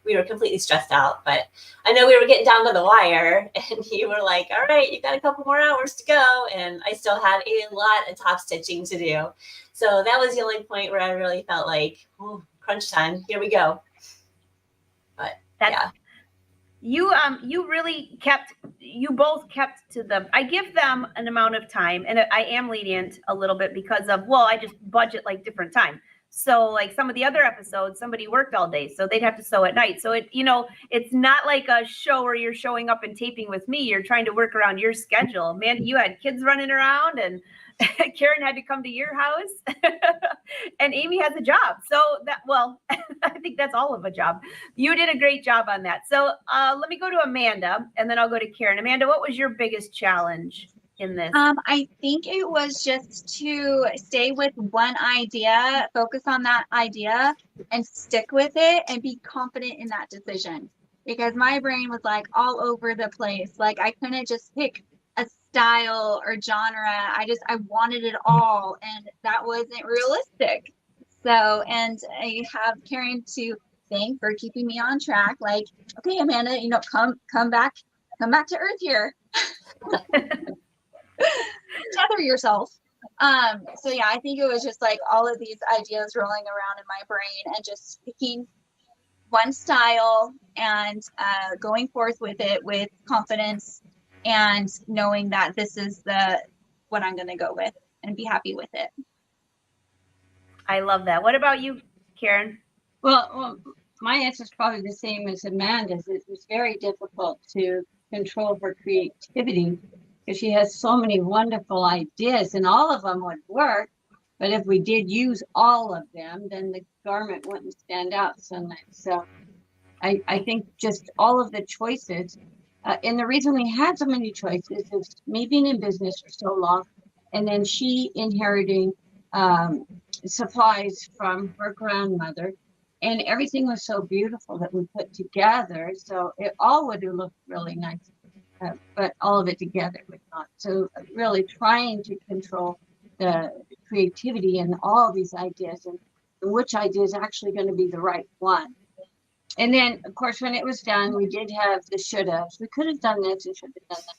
we were completely stressed out, but I know we were getting down to the wire and you were like, all right, you got a couple more hours to go. And I still had a lot of top stitching to do. So that was the only point where I really felt like, oh, crunch time, here we go. But yeah. You both kept to them. I give them an amount of time, and I am lenient a little bit because of, I just budget like different time. So like some of the other episodes, somebody worked all day, so they'd have to sew at night. So it's not like a show where you're showing up and taping with me. You're trying to work around your schedule. Mandy, you had kids running around, and Karen had to come to your house, and Amy has a job. So I think that's all of a job. You did a great job on that. So let me go to Amanda, and then I'll go to Karen. Amanda, what was your biggest challenge in this? I think it was just to stay with one idea, focus on that idea and stick with it and be confident in that decision, because my brain was like all over the place. Like I couldn't just pick a style or genre. I wanted it all, and that wasn't realistic. So, and I have Karen to thank for keeping me on track. Like, okay, Amanda, come back to earth here. Tether yourself. So yeah, I think it was just like all of these ideas rolling around in my brain and just picking one style and going forth with it with confidence and knowing that this is what I'm going to go with and be happy with it. I love that. What about you, Karen? Well, my answer is probably the same as Amanda's. It was very difficult to control her creativity because she has so many wonderful ideas, and all of them would work. But if we did use all of them, then the garment wouldn't stand out so nice. So I think just all of the choices, and the reason we had so many choices is me being in business for so long, and then she inheriting supplies from her grandmother, and everything was so beautiful that we put together. So it all would have looked really nice, but all of it together would not. So really trying to control the creativity and all these ideas, and which idea is actually going to be the right one. And then, of course, when it was done, we did have the should haves. We could have done this and should have done that,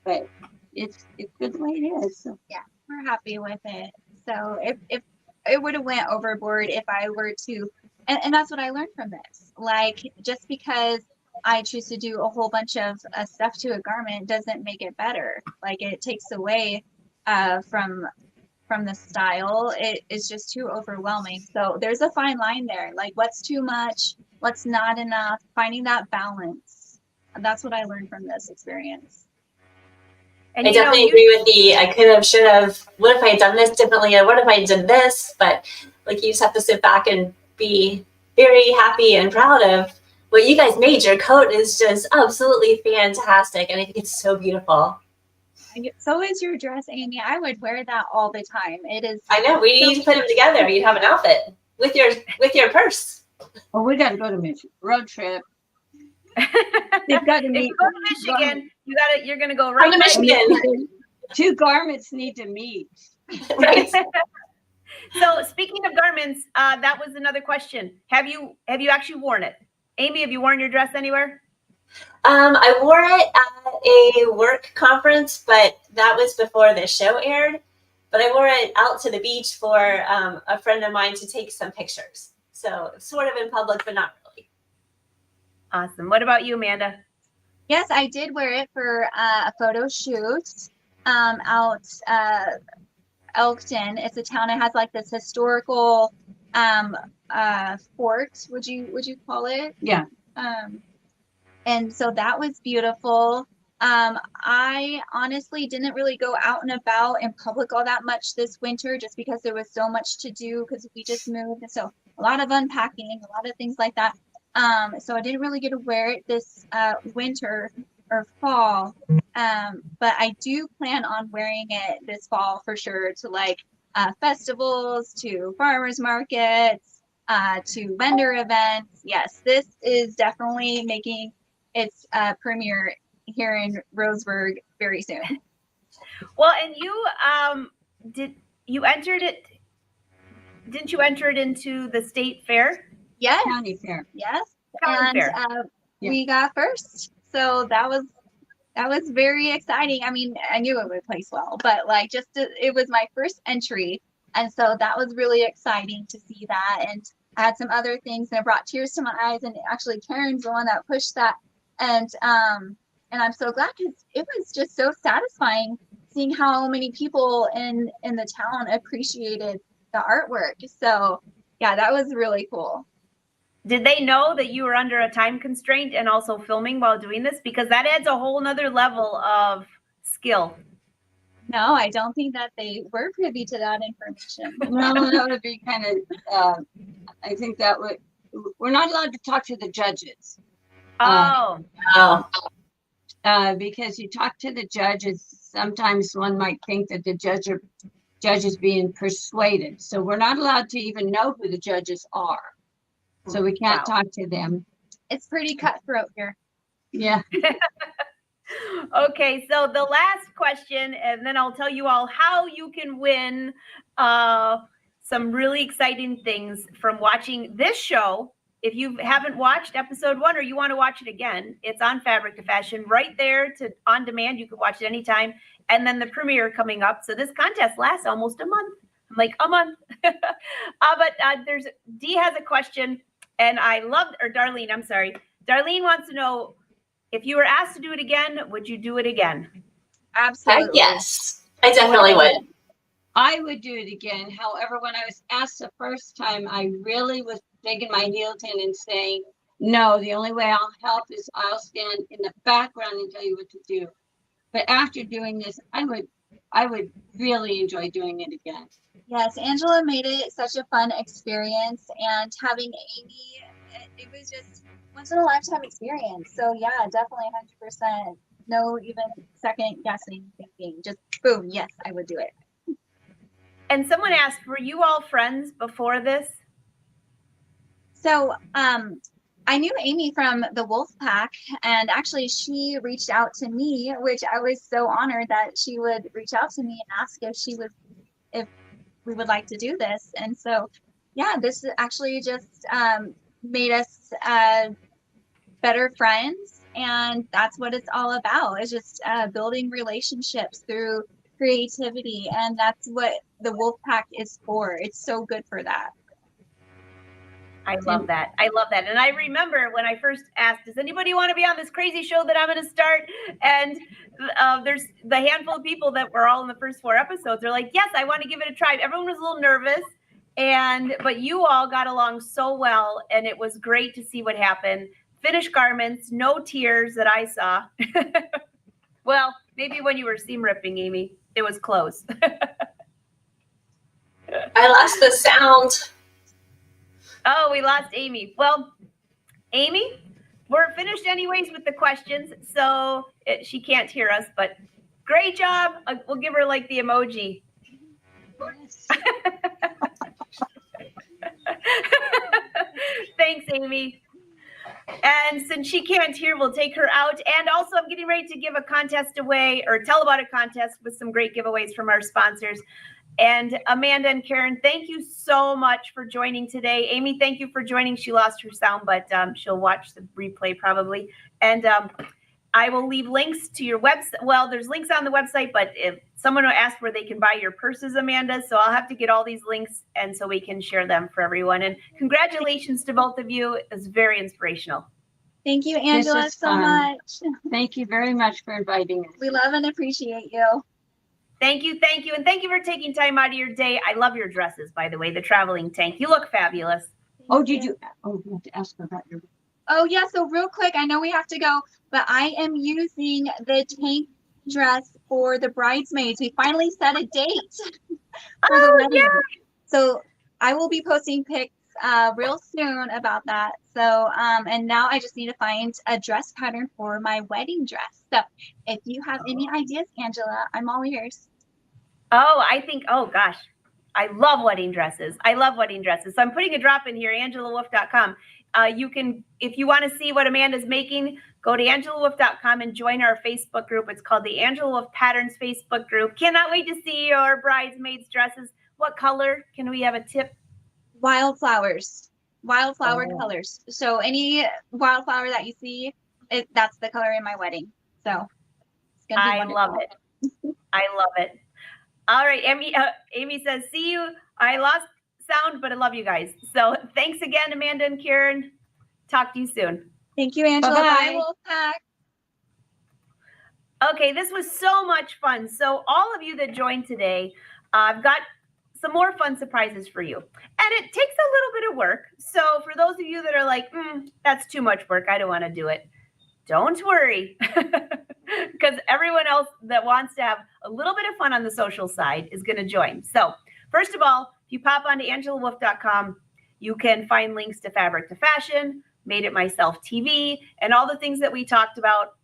but it's good the way it is. So. We're happy with it. So if it would have went overboard if I were to, and that's what I learned from this. Like, just because I choose to do a whole bunch of stuff to a garment doesn't make it better. Like, it takes away from the style. It is just too overwhelming. So there's a fine line there. Like, what's too much, what's not enough, finding that balance. That's what I learned from this experience. And I definitely agree with the I could have, should have, what if I had done this differently, or what if I did this? But like, you just have to sit back and be very happy and proud of what you guys made. Your coat is just absolutely fantastic, and I think it's so beautiful. So is your dress, Amy. I would wear that all the time. It is. I know, we need to put them together. You'd have an outfit with your purse. Well, we got to go to Michigan road trip. They've got to if meet. you go to Michigan, you're gonna go Come right to by Michigan. Two garments need to meet. Right. So speaking of garments, that was another question. Have you actually worn it? Amy, have you worn your dress anywhere? I wore it at a work conference, but that was before the show aired. But I wore it out to the beach for a friend of mine to take some pictures. So sort of in public, but not really. Awesome. What about you, Amanda? Yes, I did wear it for a photo shoot out Elkton. It's a town that has like this historical fort. Would you call it? Yeah. And so that was beautiful. I honestly didn't really go out and about in public all that much this winter, just because there was so much to do because we just moved. So a lot of unpacking, a lot of things like that. So I didn't really get to wear it this winter or fall. But I do plan on wearing it this fall for sure, to like festivals, to farmers markets, to vendor events. Yes, this is definitely making its premiere here in Roseburg very soon. Well, and you didn't you enter it into the state fair? Yes, County fair. yes, County and fair. we got first, so that was very exciting. I mean, I knew it would place well, but like it was my first entry, and so that was really exciting to see that. And I had some other things that brought tears to my eyes, and actually Karen's the one that pushed that, and I'm so glad because it was just so satisfying seeing how many people in the town appreciated the artwork. So yeah, that was really cool. Did they know that you were under a time constraint and also filming while doing this? Because that adds a whole nother level of skill. No, I don't think that they were privy to that information. No, that would be kind of, I think that we're not allowed to talk to the judges. Oh, Because you talk to the judges, sometimes one might think that the judge is being persuaded. So we're not allowed to even know who the judges are. So we can't Wow. talk to them. It's pretty cutthroat here. Yeah. Okay, so the last question, and then I'll tell you all how you can win some really exciting things from watching this show. If you haven't watched episode 1 or you want to watch it again, it's on Fabric to Fashion right there on demand. You can watch it anytime. And then the premiere coming up. So this contest lasts almost a month. I'm like, a month. But Dee has a question, and Darlene, I'm sorry. Darlene wants to know, if you were asked to do it again, would you do it again? Absolutely. Yes, I definitely would. I would do it again. However, when I was asked the first time, I really was digging my heels in and saying, no, the only way I'll help is I'll stand in the background and tell you what to do. But after doing this, I would really enjoy doing it again. Yes, Angela made it such a fun experience, and having Amy, it was just once in a lifetime experience. So yeah, definitely 100%. No even second guessing, thinking, just boom, yes, I would do it. And someone asked, were you all friends before this? So I knew Amy from the Wolf Pack, and actually she reached out to me, which I was so honored that she would reach out to me and ask if we would like to do this. And so, yeah, this actually just made us better friends, and that's what it's all about. It's just building relationships through creativity, and that's what the Wolf Pack is for. It's so good for that. I love that. I love that. And I remember when I first asked, does anybody want to be on this crazy show that I'm going to start? And there's the handful of people that were all in the first 4 episodes. They're like, yes, I want to give it a try. Everyone was a little nervous, but you all got along so well. And it was great to see what happened. Finished garments, no tears that I saw. Well, maybe when you were seam ripping, Amy, it was close. I lost the sound. Oh, we lost Amy. Well, Amy, we're finished anyways with the questions, so she can't hear us, but great job. We'll give her like the emoji. Thanks, Amy. And since she can't hear, we'll take her out. And also, I'm getting ready to give a contest away, or tell about a contest with some great giveaways from our sponsors. And Amanda and Karen, thank you so much for joining today. Amy, thank you for joining. She lost her sound, but she'll watch the replay probably. And I will leave links to your website. Well, there's links on the website, but if someone will ask where they can buy your purses, Amanda, so I'll have to get all these links, and so we can share them for everyone. And congratulations to both of you. It was very inspirational. Thank you, Angela, is so fun. much. Thank you very much for inviting us. We love and appreciate you. Thank you. And thank you for taking time out of your day. I love your dresses, by the way, the traveling tank. You look fabulous. Oh, did you? Oh, you have to ask her about your. Oh, yeah. So real quick, I know we have to go, but I am using the tank dress for the bridesmaids. We finally set a date for the wedding. Yeah. So I will be posting pics real soon about that. So, and now I just need to find a dress pattern for my wedding dress. So if you have any ideas, Angela, I'm all ears. Oh, oh gosh. I love wedding dresses. So I'm putting a drop in here, angelawolf.com. You can, if you want to see what Amanda's making, go to angelawolf.com and join our Facebook group. It's called the Angela Wolf Patterns Facebook group. Cannot wait to see your bridesmaids' dresses. What color? Can we have a tip? Wildflowers, colors. So any wildflower that you see, that's the color in my wedding. So it's gonna be wonderful. Love it. I love it. All right, Amy says, see you. I lost sound, but I love you guys. So thanks again, Amanda and Karen. Talk to you soon. Thank you, Angela. Bye-bye. Bye, Wolfpack. Okay, this was so much fun. So all of you that joined today, I've got some more fun surprises for you. And it takes a little bit of work. So for those of you that are like, that's too much work, I don't want to do it. Don't worry, because everyone else that wants to have a little bit of fun on the social side is going to join. So first of all, if you pop onto angelawolf.com, you can find links to Fabric to Fashion, Made It Myself TV, and all the things that we talked about.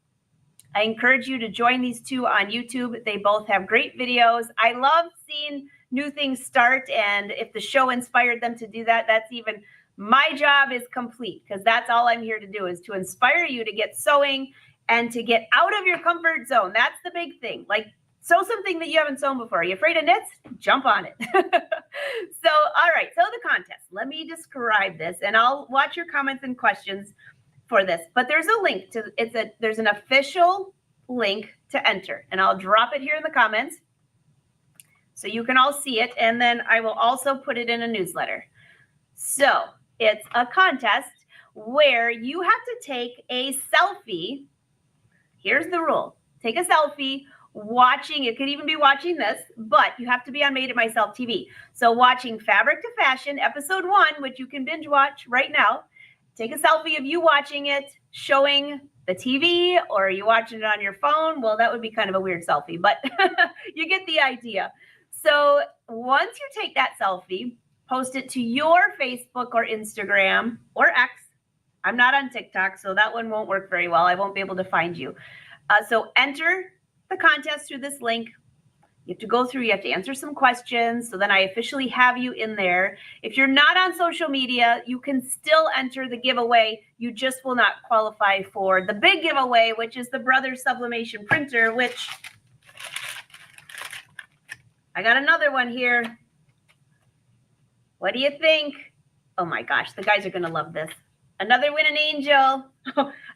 I encourage you to join these two on YouTube. They both have great videos. I love seeing new things start, and if the show inspired them to do that, that's even my job is complete, because that's all I'm here to do, is to inspire you to get sewing and to get out of your comfort zone. That's the big thing. Like, sew something that you haven't sewn before. Are you afraid of knits? Jump on it. So, all right. So the contest, let me describe this, and I'll watch your comments and questions for this. But there's a link to, there's an official link to enter, and I'll drop it here in the comments so you can all see it. And then I will also put it in a newsletter. So it's a contest where you have to take a selfie. Here's the rule. Take a selfie watching, it could even be watching this, but you have to be on Made It Myself TV. So watching Fabric to Fashion, episode 1, which you can binge watch right now. Take a selfie of you watching it, showing the TV, or are you watching it on your phone? Well, that would be kind of a weird selfie, but you get the idea. So once you take that selfie, post it to your Facebook or Instagram or X. I'm not on TikTok, so that one won't work very well. I won't be able to find you. So enter the contest through this link. You have to go through, you have to answer some questions. So then I officially have you in there. If you're not on social media, you can still enter the giveaway. You just will not qualify for the big giveaway, which is the Brothers Sublimation Printer, which I got another one here. What do you think? Oh my gosh, the guys are going to love this. Another Win an Angel.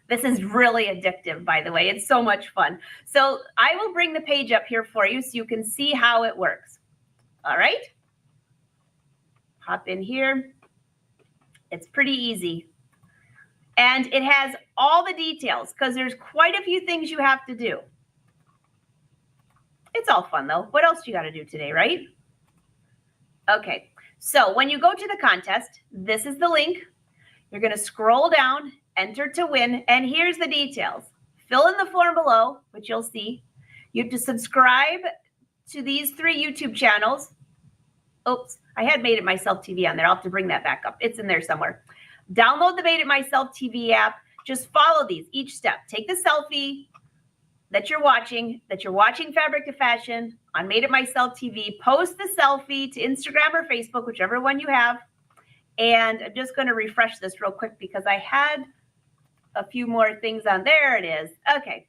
This is really addictive, by the way. It's so much fun. So I will bring the page up here for you so you can see how it works. All right. Hop in here. It's pretty easy. And it has all the details because there's quite a few things you have to do. It's all fun, though. What else do you got to do today, right? Okay. So when you go to the contest, this is the link. You're going to scroll down, enter to win, and here's the details. Fill in the form below, which you'll see. You have to subscribe to these 3 YouTube channels. Oops, I had Made It Myself TV on there. I'll have to bring that back up. It's in there somewhere. Download the Made It Myself TV app. Just follow these each step. Take the selfie that you're watching Fabric to Fashion on Made It Myself TV. Post the selfie to Instagram or Facebook, whichever one you have. And I'm just going to refresh this real quick because I had a few more things on. There it is. Okay.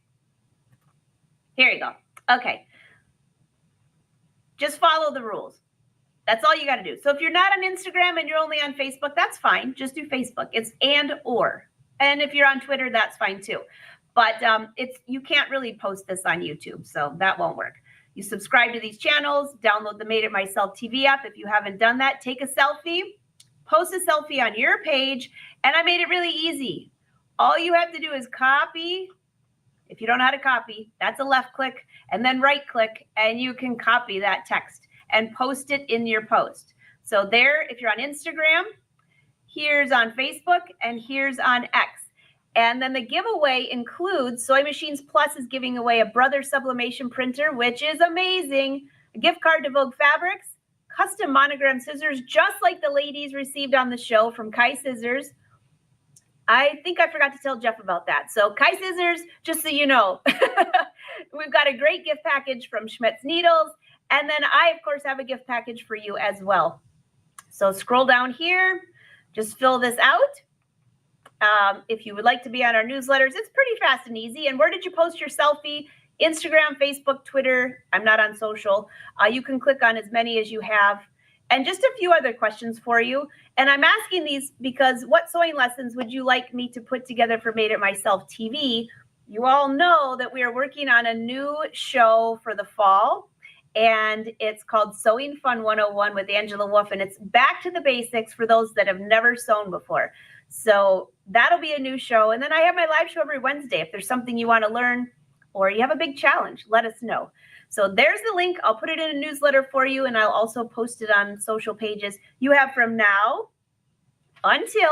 Here you go. Okay. Just follow the rules. That's all you got to do. So if you're not on Instagram and you're only on Facebook, that's fine. Just do Facebook. It's and or. And if you're on Twitter, that's fine too. But you can't really post this on YouTube, so that won't work. You subscribe to these channels, download the Made It Myself TV app. If you haven't done that, take a selfie. Post a selfie on your page, and I made it really easy. All you have to do is copy. If you don't know how to copy, that's a left click, and then right click, and you can copy that text and post it in your post. So there, if you're on Instagram, here's on Facebook, and here's on X. And then the giveaway includes Sewing Machines Plus is giving away a Brothers Sublimation Printer, which is amazing, a gift card to Vogue Fabrics, custom monogram scissors, just like the ladies received on the show from Kai Scissors. I think I forgot to tell Jeff about that. So Kai Scissors, just so you know, we've got a great gift package from Schmidt's Needles. And then I, of course, have a gift package for you as well. So scroll down here, just fill this out. If you would like to be on our newsletters, it's pretty fast and easy. And where did you post your selfie? Instagram, Facebook, Twitter. I'm not on social. You can click on as many as you have. And just a few other questions for you. And I'm asking these because what sewing lessons would you like me to put together for Made It Myself TV? You all know that we are working on a new show for the fall. And it's called Sewing Fun 101 with Angela Wolf. And it's back to the basics for those that have never sewn before. So that'll be a new show. And then I have my live show every Wednesday. If there's something you want to learn, or you have a big challenge, let us know. So there's the link. I'll put it in a newsletter for you, and I'll also post it on social pages. You have from now until,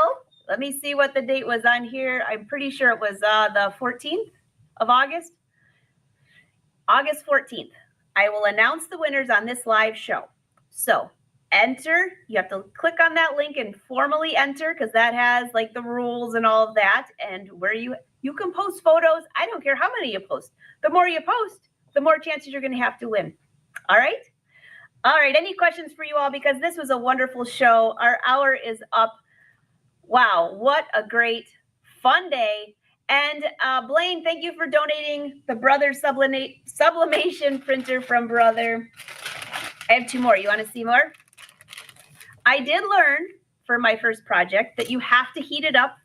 let me see what the date was on here. I'm pretty sure it was the 14th of August. August 14th. I will announce the winners on this live show. So enter. You have to click on that link and formally enter because that has like the rules and all of that, and where you can post photos. I don't care how many you post. The more you post, the more chances you're going to have to win. All right? All right. Any questions for you all? Because this was a wonderful show. Our hour is up. Wow. What a great, fun day. And Blaine, thank you for donating the Brothers Sublimation Printer from Brother. I have 2 more. You want to see more? I did learn for my first project that you have to heat it up.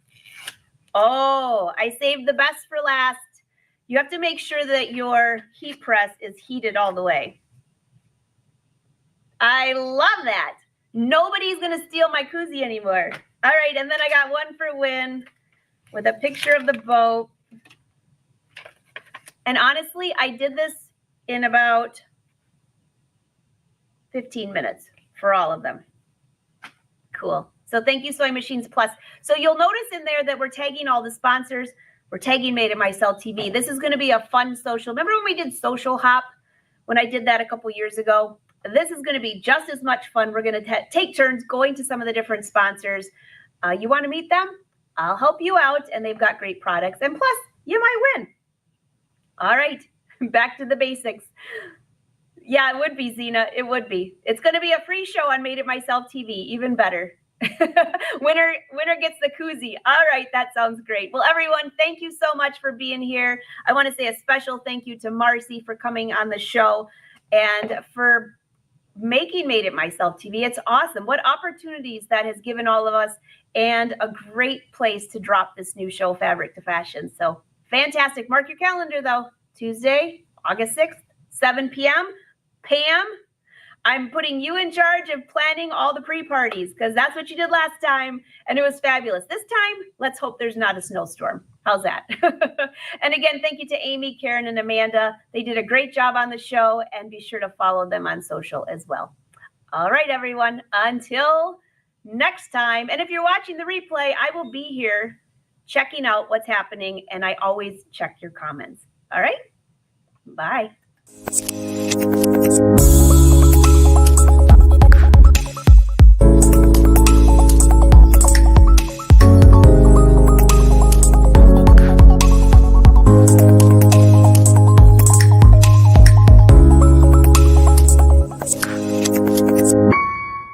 Oh, I saved the best for last. You have to make sure that your heat press is heated all the way. I love that. Nobody's going to steal my koozie anymore. All right, and then I got one for Win with a picture of the boat. And honestly, I did this in about 15 minutes for all of them. Cool. So thank you, Soy Machines Plus. So you'll notice in there that we're tagging all the sponsors. We're tagging Made It Myself TV. This is going to be a fun social. Remember when we did Social Hop? When I did that a couple years ago? This is going to be just as much fun. We're going to take turns going to some of the different sponsors. You want to meet them? I'll help you out. And they've got great products. And plus, you might win. All right. Back to the basics. Yeah, it would be, Zena. It would be. It's going to be a free show on Made It Myself TV. Even better. winner gets the koozie. All right, that sounds great. Well, everyone, thank you so much for being here. I want to say a special thank you to Marcy for coming on the show and for making Made It Myself TV. It's awesome. What opportunities that has given all of us, and a great place to drop this new show, Fabric to Fashion. So fantastic. Mark your calendar though. Tuesday, August 6th, 7 p.m. Pam, I'm putting you in charge of planning all the pre-parties because that's what you did last time and it was fabulous. This time, let's hope there's not a snowstorm. How's that? And again, thank you to Amy, Karen, and Amanda. They did a great job on the show, and be sure to follow them on social as well. All right, everyone, until next time. And if you're watching the replay, I will be here checking out what's happening, and I always check your comments. All right, bye.